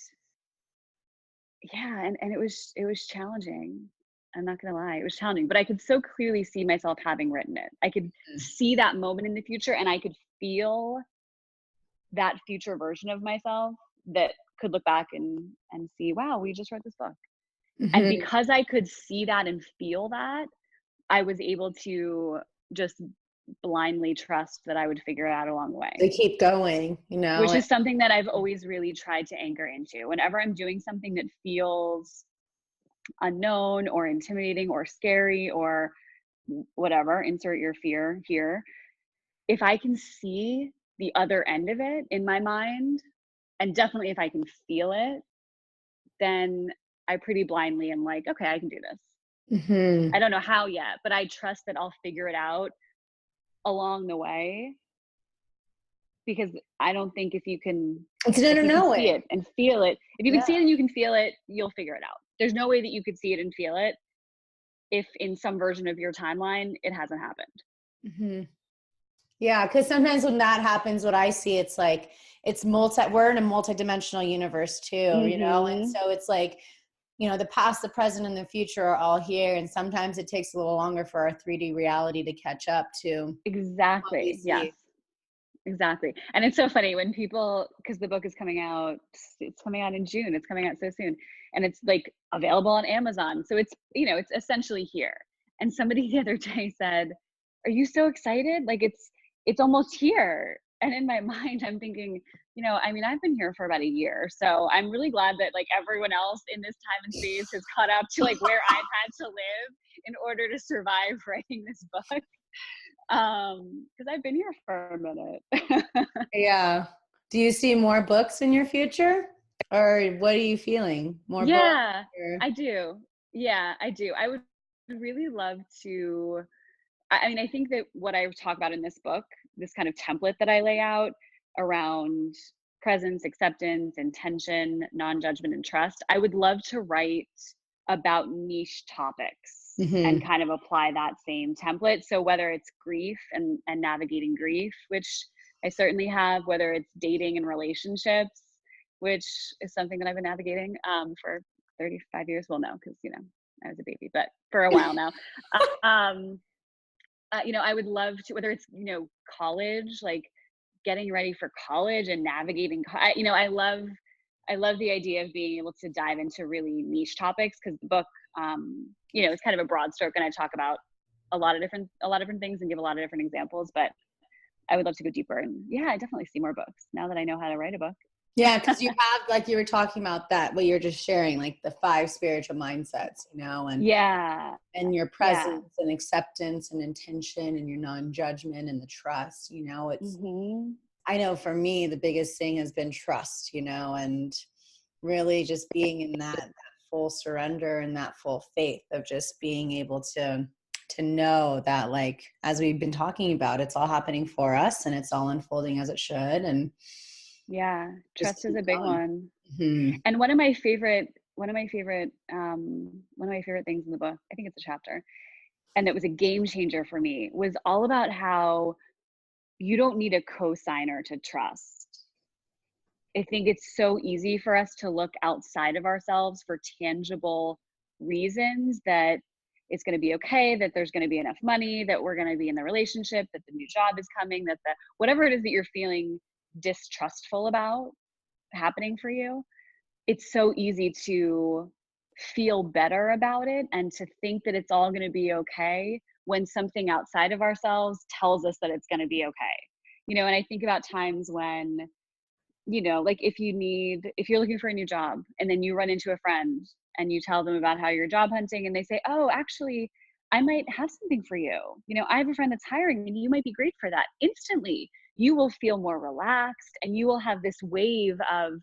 yeah, and it was challenging. I'm not gonna lie, it was challenging, but I could so clearly see myself having written it. I could see that moment in the future, and I could feel that future version of myself that could look back and see, wow, we just wrote this book. Mm-hmm. And because I could see that and feel that, I was able to just blindly trust that I would figure it out along the way. They keep going, you know, which is something that I've always really tried to anchor into. Whenever I'm doing something that feels unknown or intimidating or scary or whatever, insert your fear here, if I can see the other end of it in my mind, and definitely if I can feel it, then I pretty blindly am like, okay, I can do this. Mm-hmm. I don't know how yet, but I trust that I'll figure it out along the way, because I don't think if you can see it and feel it, if you can see it and you can feel it, you'll figure it out. There's no way that you could see it and feel it if in some version of your timeline it hasn't happened. Mm-hmm. Yeah, because sometimes when that happens, what I see, it's like we're in a multidimensional universe too, Mm-hmm. you know, and so it's like, you know, the past, the present, and the future are all here, and sometimes it takes a little longer for our 3D reality to catch up to exactly. Yes. Exactly. And it's so funny when people, because the book is coming out, it's coming out in June, it's coming out so soon, and it's like available on Amazon. So it's, you know, it's essentially here. And somebody the other day said, are you so excited? Like it's almost here. And in my mind, I'm thinking, you know, I mean, I've been here for about a year. So I'm really glad that like everyone else in this time and space has caught up to like where I've had to live in order to survive writing this book. Because I've been here for a minute. Yeah. Do you see more books in your future, or what are you feeling? More books? Or? I do. Yeah, I do. I would really love to. I mean, I think that what I talk about in this book, this kind of template that I lay out around presence, acceptance, intention, non-judgment, and trust, I would love to write about niche topics. Mm-hmm. And kind of apply that same template. So whether it's grief and navigating grief, which I certainly have, whether it's dating and relationships, which is something that I've been navigating for 35 years. Well, no, because, you know, I was a baby, but for a while now. You know, I would love to, whether it's, you know, college, like getting ready for college and navigating, you know, I love the idea of being able to dive into really niche topics, because the book, you know, it's kind of a broad stroke, and I talk about a lot of different things and give a lot of different examples, but I would love to go deeper. And yeah, I definitely see more books now that I know how to write a book. Yeah, because you have, like you were talking about that, what you're just sharing, like the 5 spiritual mindsets, you know, and and your presence and acceptance and intention and your non-judgment and the trust, you know, it's, I know for me, the biggest thing has been trust, you know, and really just being in that full surrender and that full faith of just being able to know that, like, as we've been talking about, it's all happening for us and it's all unfolding as it should. And Yeah. Just Trust is keep a big going. one. Mhm. And one of my favorite things in the book, I think it's a chapter, and that was a game changer for me, was all about how you don't need a cosigner to trust. I think it's so easy for us to look outside of ourselves for tangible reasons that it's going to be okay, that there's going to be enough money, that we're going to be in the relationship, that the new job is coming, that the whatever it is that you're feeling distrustful about happening for you. It's so easy to feel better about it and to think that it's all going to be okay when something outside of ourselves tells us that it's going to be okay. And I think about times when, like if you're looking for a new job and then you run into a friend and you tell them about how you're job hunting and they say, oh, actually, I might have something for you. I have a friend that's hiring and you might be great for that. Instantly, you will feel more relaxed and you will have this wave of,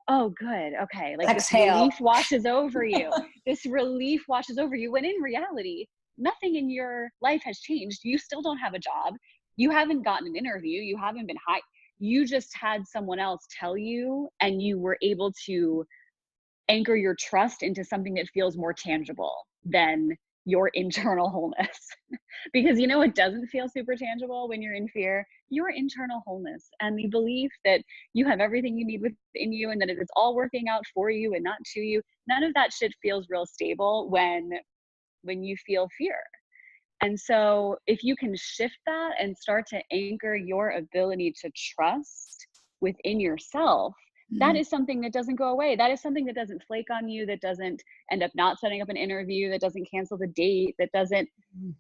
oh, good. Okay. Like this Exhale. relief washes over you. This relief washes over you. When in reality, nothing in your life has changed. You still don't have a job. You haven't gotten an interview. You haven't been hired. You just had someone else tell you, and you were able to anchor your trust into something that feels more tangible than your internal wholeness. Because it doesn't feel super tangible when you're in fear, your internal wholeness and the belief that you have everything you need within you and that it's all working out for you and not to you. None of that shit feels real stable when you feel fear. And so if you can shift that and start to anchor your ability to trust within yourself, that is something that doesn't go away. That is something that doesn't flake on you, that doesn't end up not setting up an interview, that doesn't cancel the date, that doesn't,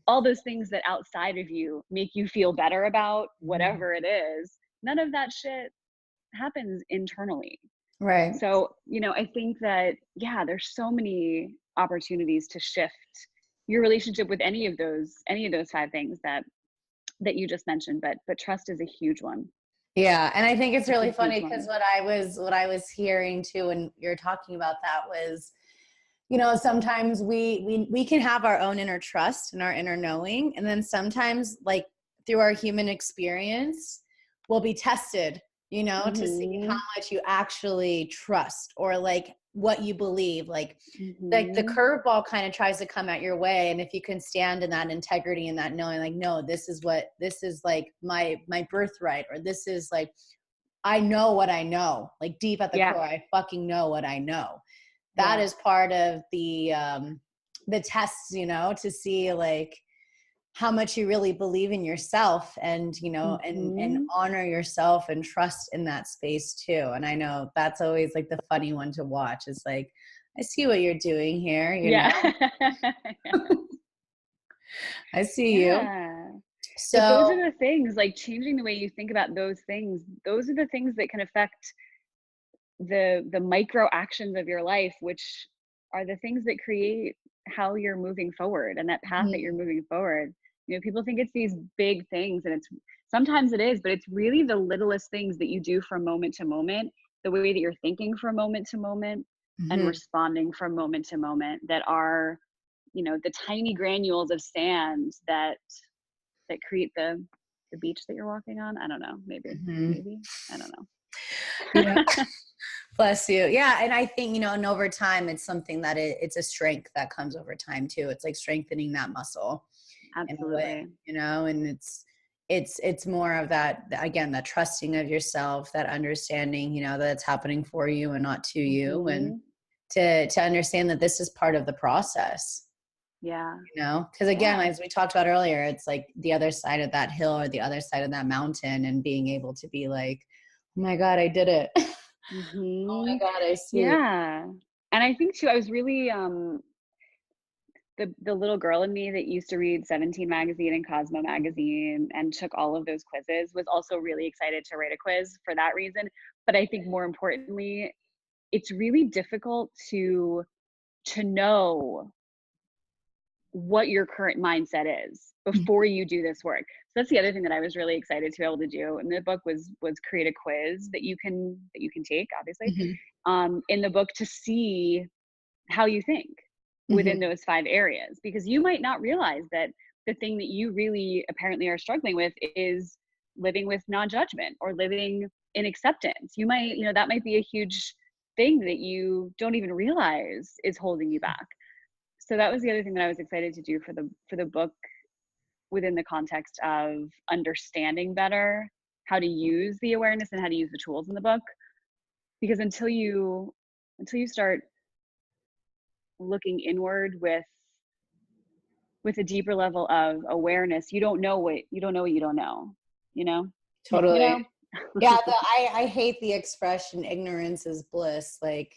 all those things that outside of you make you feel better about whatever it is. None of that shit happens internally. Right. So, I think that, there's so many opportunities to shift your relationship with any of those 5 things that you just mentioned, but trust is a huge one. Yeah, and I think it's really It's a huge funny one. because what I was hearing too when you're talking about that was, sometimes we can have our own inner trust and our inner knowing, and then sometimes, like through our human experience, we'll be tested, to see how much you actually trust or like what you believe. Like the curveball kind of tries to come at your way, and if you can stand in that integrity and that knowing, like, no, this is like my birthright, or this is like, I know what I know, like deep at the core, I fucking know what I know. That is part of the tests, to see like how much you really believe in yourself, and and honor yourself and trust in that space too. And I know that's always like the funny one to watch, is like, I see what you're doing here, I see you. So but those are the things, like changing the way you think about those things. Those are the things that can affect the micro actions of your life, which are the things that create how you're moving forward and that path that you're moving forward. People think it's these big things, and sometimes it is, but it's really the littlest things that you do from moment to moment, the way that you're thinking from moment to moment and responding from moment to moment, that are, the tiny granules of sand that create the beach that you're walking on. I don't know, maybe, I don't know. Yeah. Bless you. Yeah. And I think, and over time, it's something that it's a strength that comes over time too. It's like strengthening that muscle. Absolutely. In a way, and it's more of that, again, that trusting of yourself, that understanding, that it's happening for you and not to you, and to understand that this is part of the process. Yeah. Because again, as we talked about earlier, it's like the other side of that hill or the other side of that mountain, and being able to be like, oh my God, I did it. Oh my God, I see. Yeah. And I think too, I was really, the little girl in me that used to read 17 magazine and Cosmo magazine and took all of those quizzes was also really excited to write a quiz for that reason. But I think more importantly, it's really difficult to know what your current mindset is before you do this work. So that's the other thing that I was really excited to be able to do in the book was create a quiz that you can take, obviously, in the book, to see how you think within those 5 areas, because you might not realize that the thing that you really apparently are struggling with is living with non-judgment or living in acceptance. You might, that might be a huge thing that you don't even realize is holding you back. So that was the other thing that I was excited to do for the book, within the context of understanding better how to use the awareness and how to use the tools in the book. Because until you start looking inward with a deeper level of awareness, you don't know what you don't know, Totally. Yeah, I hate the expression ignorance is bliss. Like,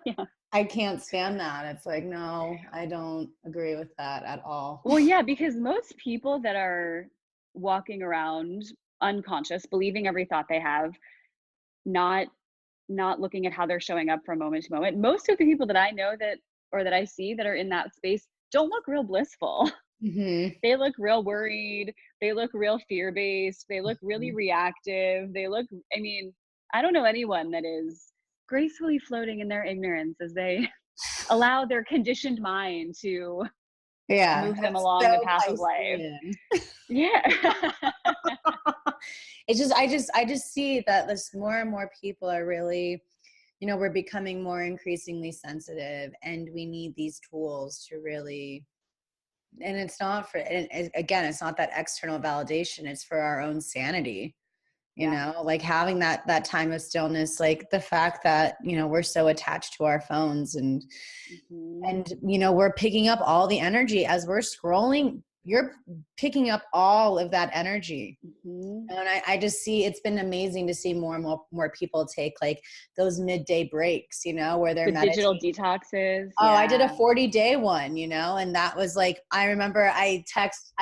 yeah. I can't stand that. It's like, no, I don't agree with that at all. Well, yeah, because most people that are walking around unconscious, believing every thought they have, not looking at how they're showing up from moment to moment. Most of the people that I know that I see that are in that space don't look real blissful. Mm-hmm. They look real worried. They look real fear-based. They look really reactive. I don't know anyone that is gracefully floating in their ignorance as they allow their conditioned mind to move them along the path of life. Yeah. It's just, I just see that this more and more people are really, we're becoming more increasingly sensitive, and we need these tools to really, and it's not for, and again, it's not that external validation, it's for our own sanity. You know, like having that time of stillness, like the fact that, we're so attached to our phones and we're picking up all the energy as we're scrolling. You're picking up all of that energy. And I just see, it's been amazing to see more and more people take like those midday breaks, where they're the digital detoxes. I did a 40-day one, and that was like, I remember I text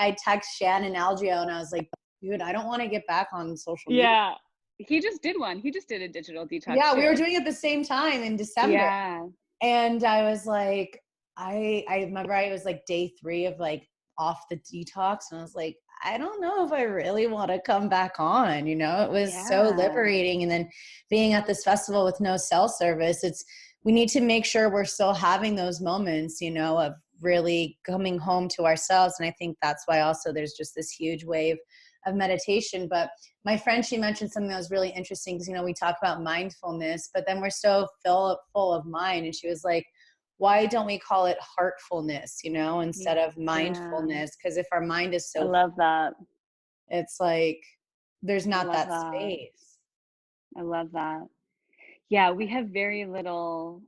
Shannon Algio and I was like, dude, I don't want to get back on social media. Yeah. He just did one. He just did a digital detox. Yeah, too. We were doing it at the same time in December. Yeah. And I was like, I remember I was like day 3 of like off the detox. And I was like, I don't know if I really want to come back on, it was so liberating. And then being at this festival with no cell service, we need to make sure we're still having those moments, of really coming home to ourselves. And I think that's why also there's just this huge wave of meditation. But my friend, she mentioned something that was really interesting because, we talk about mindfulness, but then we're so full of mind. And she was like, why don't we call it heartfulness, instead of mindfulness? Because if our mind is so, I love that. It's like, there's not that space. I love that. Yeah. We have very little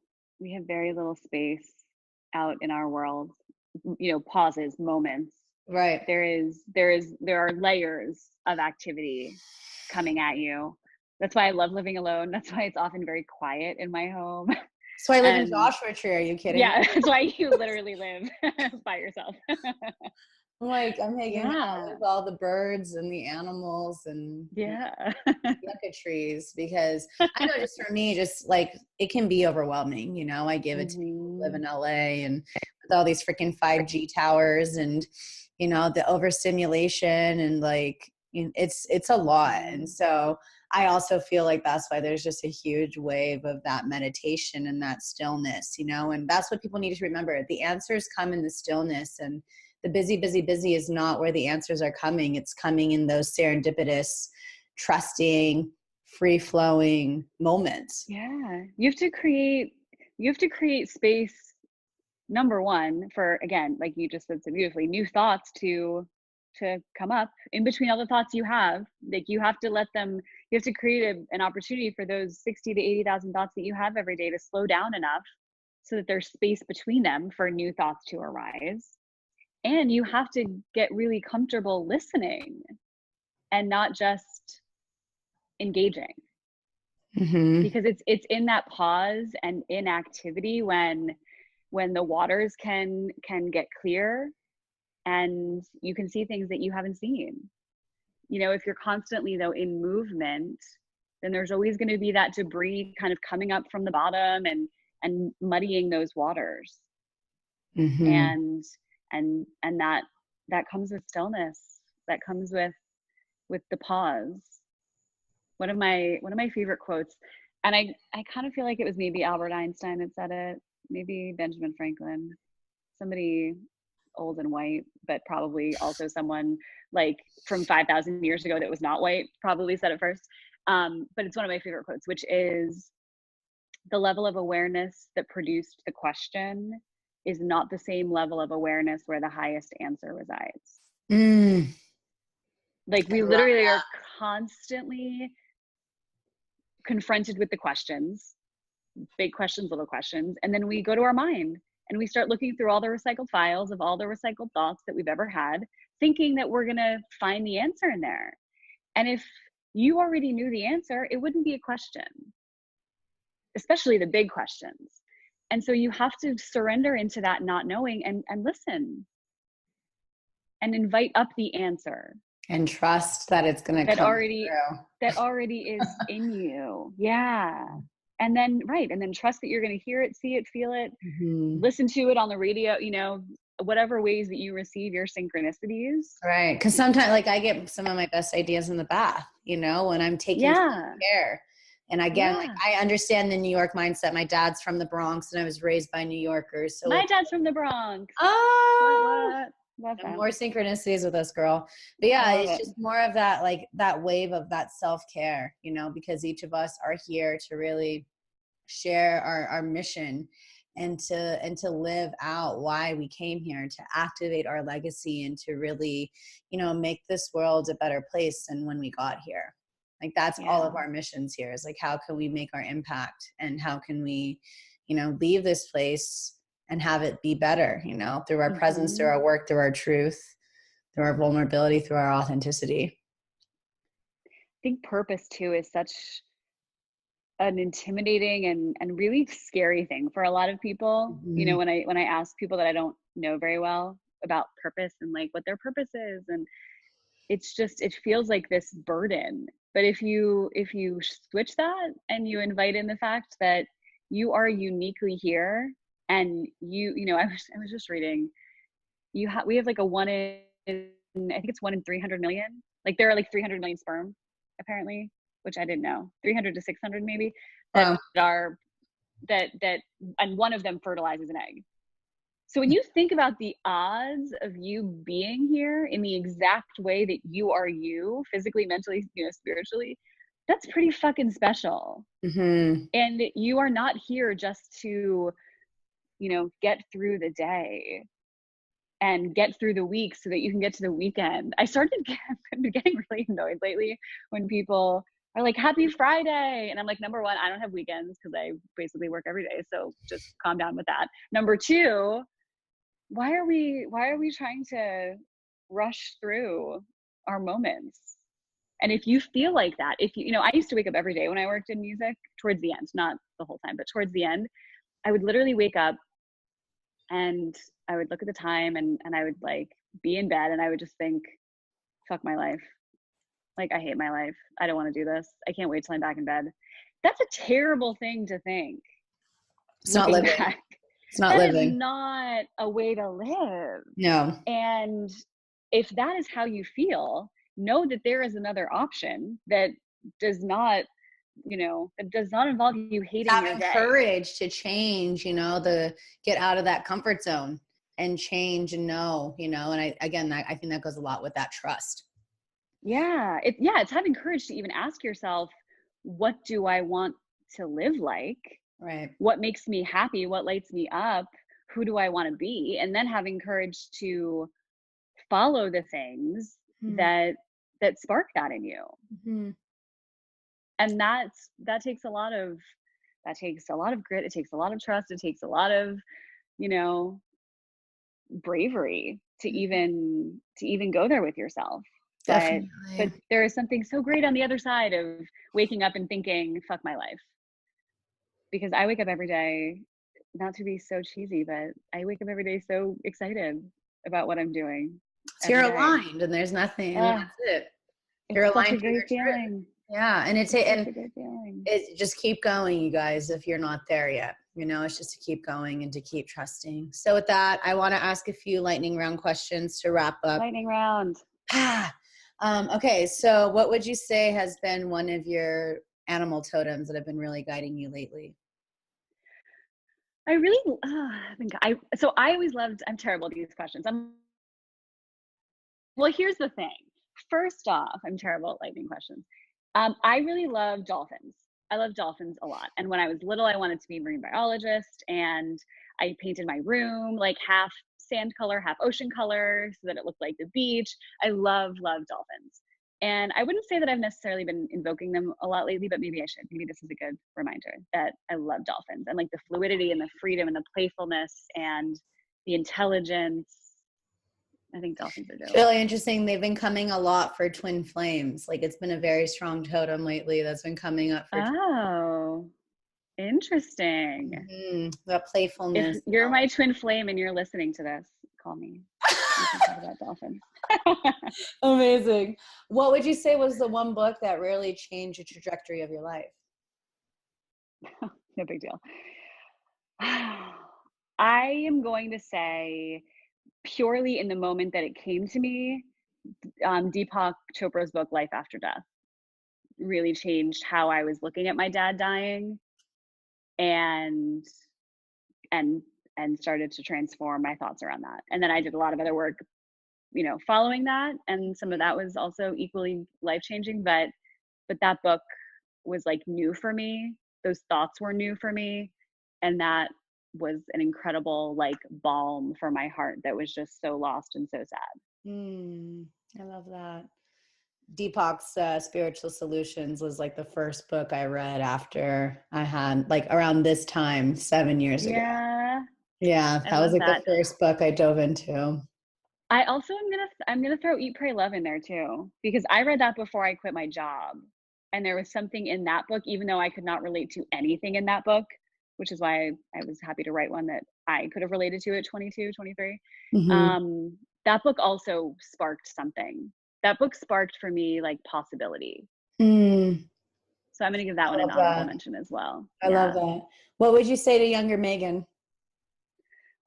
space out in our world, pauses, moments. Right. There are layers of activity coming at you. That's why I love living alone. That's why it's often very quiet in my home. So I live in Joshua Tree. Are you kidding? Yeah, that's why you literally live by yourself. I'm hanging out with all the birds and the animals and yucca trees, because I know just for me, just like it can be overwhelming. I give it to people who live in LA and with all these freaking 5G towers and the overstimulation and like it's a lot. And so I also feel like that's why there's just a huge wave of that meditation and that stillness, and that's what people need to remember. The answers come in the stillness, and the busy is not where the answers are coming. It's coming in those serendipitous, trusting, free-flowing moments. Yeah. You have to create space, number one, for, again, like you just said so beautifully, new thoughts to come up in between all the thoughts you have. Like you have to create an opportunity for those 60 to 80,000 thoughts that you have every day to slow down enough so that there's space between them for new thoughts to arise. And you have to get really comfortable listening and not just engaging. Because it's in that pause and inactivity when the waters can get clear and you can see things that you haven't seen. If you're constantly though in movement, then there's always going to be that debris kind of coming up from the bottom and muddying those waters. And that comes with stillness, that comes with the pause. One of my favorite quotes, and I kind of feel like it was maybe Albert Einstein that said it, maybe Benjamin Franklin, somebody old and white, but probably also someone like from 5,000 years ago that was not white probably said it first. But it's one of my favorite quotes, which is, the level of awareness that produced the question is not the same level of awareness where the highest answer resides. Like we literally are constantly confronted with the questions, big questions, little questions, and then we go to our mind and we start looking through all the recycled files of all the recycled thoughts that we've ever had, thinking that we're gonna find the answer in there. And if you already knew the answer, it wouldn't be a question, especially the big questions. And so you have to surrender into that not knowing and listen and invite up the answer. And trust that it's going to come through. That already is in you. Yeah. And then, and then trust that you're going to hear it, see it, feel it, listen to it on the radio, you know, whatever ways that you receive your synchronicities. Right. Because sometimes, like, I get some of my best ideas in the bath, you know, when I'm taking care. And again, like, I understand the New York mindset. My dad's from the Bronx and I was raised by New Yorkers. So my dad's from the Bronx. Oh, more synchronicities with us, girl. But yeah, it's just more of that, like that wave of that self-care, you know, because each of us are here to really share our mission and to live out why we came here, to activate our legacy and to really, you know, make this world a better place than when we got here. Like that's all of our missions here, is like, how can we make our impact and how can we, you know, leave this place and have it be better, you know, through our presence, through our work, through our truth, through our vulnerability, through our authenticity. I think purpose too is such an intimidating and really scary thing for a lot of people. You know, when I ask people that I don't know very well about purpose and like what their purpose is, and it's just, it feels like this burden. But if you switch that and you invite in the fact that you are uniquely here, and you know, I was just reading, we have like a 1 in, I think it's 1 in 300 million. Like there are like 300 million sperm apparently, which I didn't know, 300 to 600 maybe, that are that and one of them fertilizes an egg. So when you think about the odds of you being here in the exact way that you are, you physically, mentally, you know, spiritually, that's pretty fucking special. And you are not here just to, you know, get through the day and get through the week so that you can get to the weekend. I've been getting really annoyed lately when people are like, happy Friday. And I'm like, number one, I don't have weekends because I basically work every day. So just calm down with that. Number two, why are we trying to rush through our moments? And if you feel like that, if you know, I used to wake up every day when I worked in music, towards the end, not the whole time, but towards the end, I would literally wake up and I would look at the time and I would like be in bed and I would just think, fuck my life. Like, I hate my life. I don't want to do this. I can't wait till I'm back in bed. That's a terrible thing to think. It's not living. It's not living. That is not a way to live. No. And if that is how you feel, know that there is another option that does not, you know, that does not involve you hating your day. Courage to change, you know, get out of that comfort zone and change and know, you know, and I think that goes a lot with that trust. Yeah. It's having courage to even ask yourself, what do I want to live like? Right. What makes me happy? What lights me up? Who do I want to be? And then having courage to follow the things that spark that in you. And that takes a lot of grit. It takes a lot of trust. It takes a lot of, you know, bravery to even go there with yourself. Definitely. But there is something so great on the other side of waking up and thinking, fuck my life. Because I wake up every day, not to be so cheesy, but I wake up every day so excited about what I'm doing. So you're aligned and there's nothing, and that's it. You're aligned. Such a great feeling. Yeah. And it just keep going, you guys, if you're not there yet. You know, it's just to keep going and to keep trusting. So with that, I want to ask a few lightning round questions to wrap up. Lightning round. Okay. So what would you say has been one of your animal totems that have been really guiding you lately? I really, so I always loved, I'm terrible at these questions. Well, here's the thing. First off, I'm terrible at lightning questions. I really love dolphins. I love dolphins a lot. And when I was little, I wanted to be a marine biologist, and I painted my room like half sand color, half ocean color so that it looked like the beach. I love dolphins. And I wouldn't say that I've necessarily been invoking them a lot lately, but maybe I should. Maybe this is a good reminder that I love dolphins and like the fluidity and the freedom and the playfulness and the intelligence. I think dolphins are It's dope. really interesting. They've been coming a lot for twin flames. Like it's been a very strong totem lately that's been coming up for. Oh, interesting. That If playfulness. you're my twin flame and you're listening to this, call me. We can talk about dolphins. Amazing. What would you say was the one book that really changed the trajectory of your life? No big deal. I am going to say, purely in the moment that it came to me, Deepak Chopra's book, Life After Death, really changed how I was looking at my dad dying and started to transform my thoughts around that. And then I did a lot of other work, following that. And some of that was also equally life-changing, but that book was like new for me. Those thoughts were new for me. And that was an incredible like balm for my heart that was just so lost and so sad. I love that. Deepak's Spiritual Solutions was like the first book I read after I had, like around this time, 7 years ago. Yeah, that was like the first book I dove into. I also I'm gonna throw Eat, Pray, Love in there too, because I read that before I quit my job. And there was something in that book, even though I could not relate to anything in that book, which is why I was happy to write one that I could have related to at 22, 23. That book also sparked something. That book sparked for me like possibility. So I'm going to give that one an honorable mention as well. I love that. What would you say to younger Megan?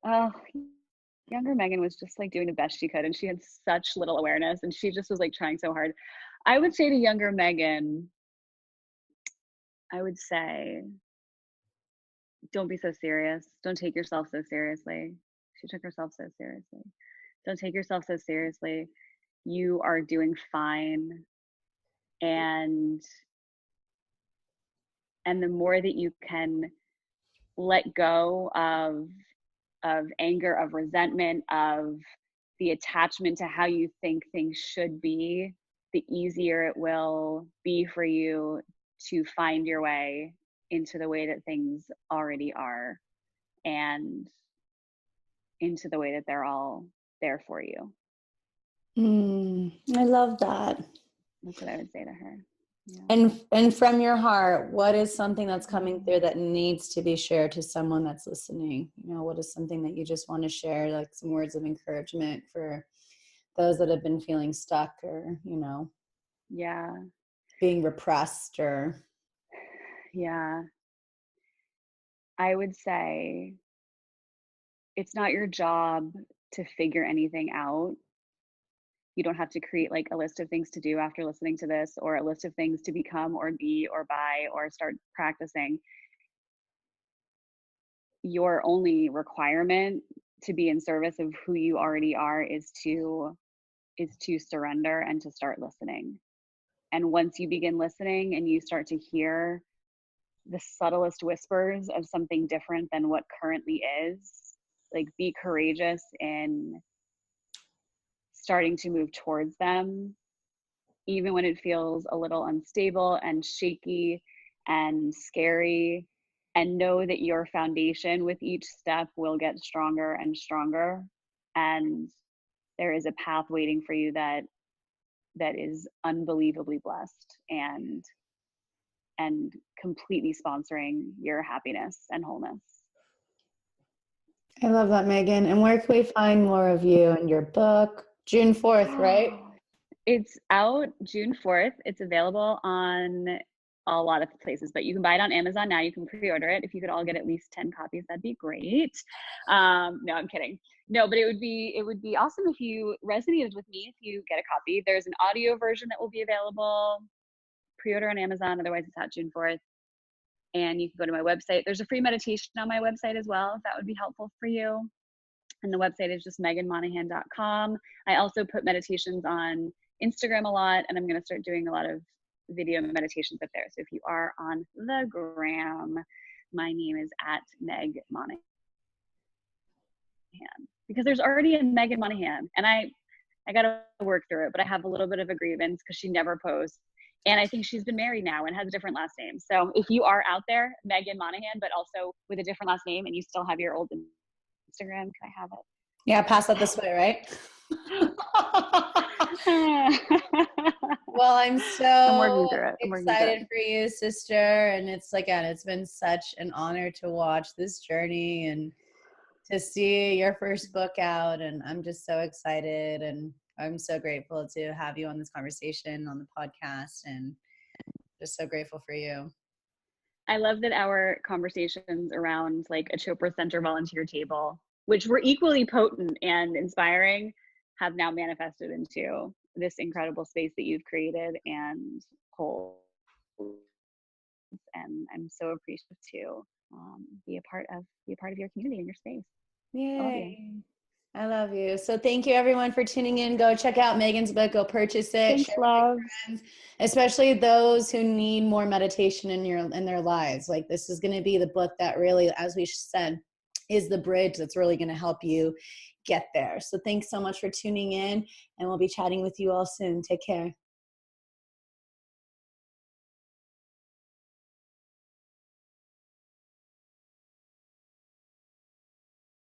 Oh, younger Megan was just like doing the best she could, and she had such little awareness, and she just was like trying so hard. I would say to younger Megan, I would say, don't be so serious. Don't take yourself so seriously. She took herself so seriously. Don't take yourself so seriously. You are doing fine. And the more that you can let go of anger, of resentment, of the attachment to how you think things should be, the easier it will be for you to find your way into the way that things already are and into the way that they're all there for you. I love that. That's what I would say to her. Yeah. And from your heart, what is something that's coming through that needs to be shared to someone that's listening? What is something that you just want to share, like some words of encouragement for those that have been feeling stuck or, being repressed or. Yeah. I would say it's not your job to figure anything out. You don't have to create like a list of things to do after listening to this, or a list of things to become or be or buy or start practicing. Your only requirement to be in service of who you already are is to surrender and to start listening. And once you begin listening and you start to hear the subtlest whispers of something different than what currently is, like be courageous in starting to move towards them, even when it feels a little unstable and shaky and scary, and know that your foundation with each step will get stronger and stronger. And there is a path waiting for you that is unbelievably blessed and completely sponsoring your happiness and wholeness. I love that, Megan. And where can we find more of you and your book? June 4th, right? It's out June 4th. It's available on a lot of places, but you can buy it on Amazon now. You can pre-order it. If you could all get at least 10 copies, that'd be great. No, I'm kidding. No, but it would be awesome if you resonated with me, if you get a copy. There's an audio version that will be available. Pre-order on Amazon. Otherwise, it's out June 4th. And you can go to my website. There's a free meditation on my website as well, if that would be helpful for you. And the website is just meganmonahan.com. I also put meditations on Instagram a lot, and I'm going to start doing a lot of video meditations up there. So if you are on the gram, my name is at Meg Monahan. Because there's already a Megan Monahan, and I got to work through it, but I have a little bit of a grievance because she never posts. And I think she's been married now and has a different last name. So if you are out there, Megan Monahan, but also with a different last name, and you still have your old Instagram, can I have it? Yeah, pass that this way, right? Well, I'm so excited for you, sister. And it's been such an honor to watch this journey and to see your first book out. And I'm just so excited. And I'm so grateful to have you on this conversation on the podcast, and just so grateful for you. I love that our conversations around like a Chopra Center volunteer table, which were equally potent and inspiring, have now manifested into this incredible space that you've created and hold. And I'm so appreciative to be a part of your community and your space. Yay. I love you. So thank you everyone for tuning in. Go check out Megan's book. Go purchase it. Thanks, love. Friends, especially those who need more meditation in their lives. Like, this is going to be the book that really, as we said, is the bridge that's really going to help you get there. So thanks so much for tuning in, and we'll be chatting with you all soon. Take care.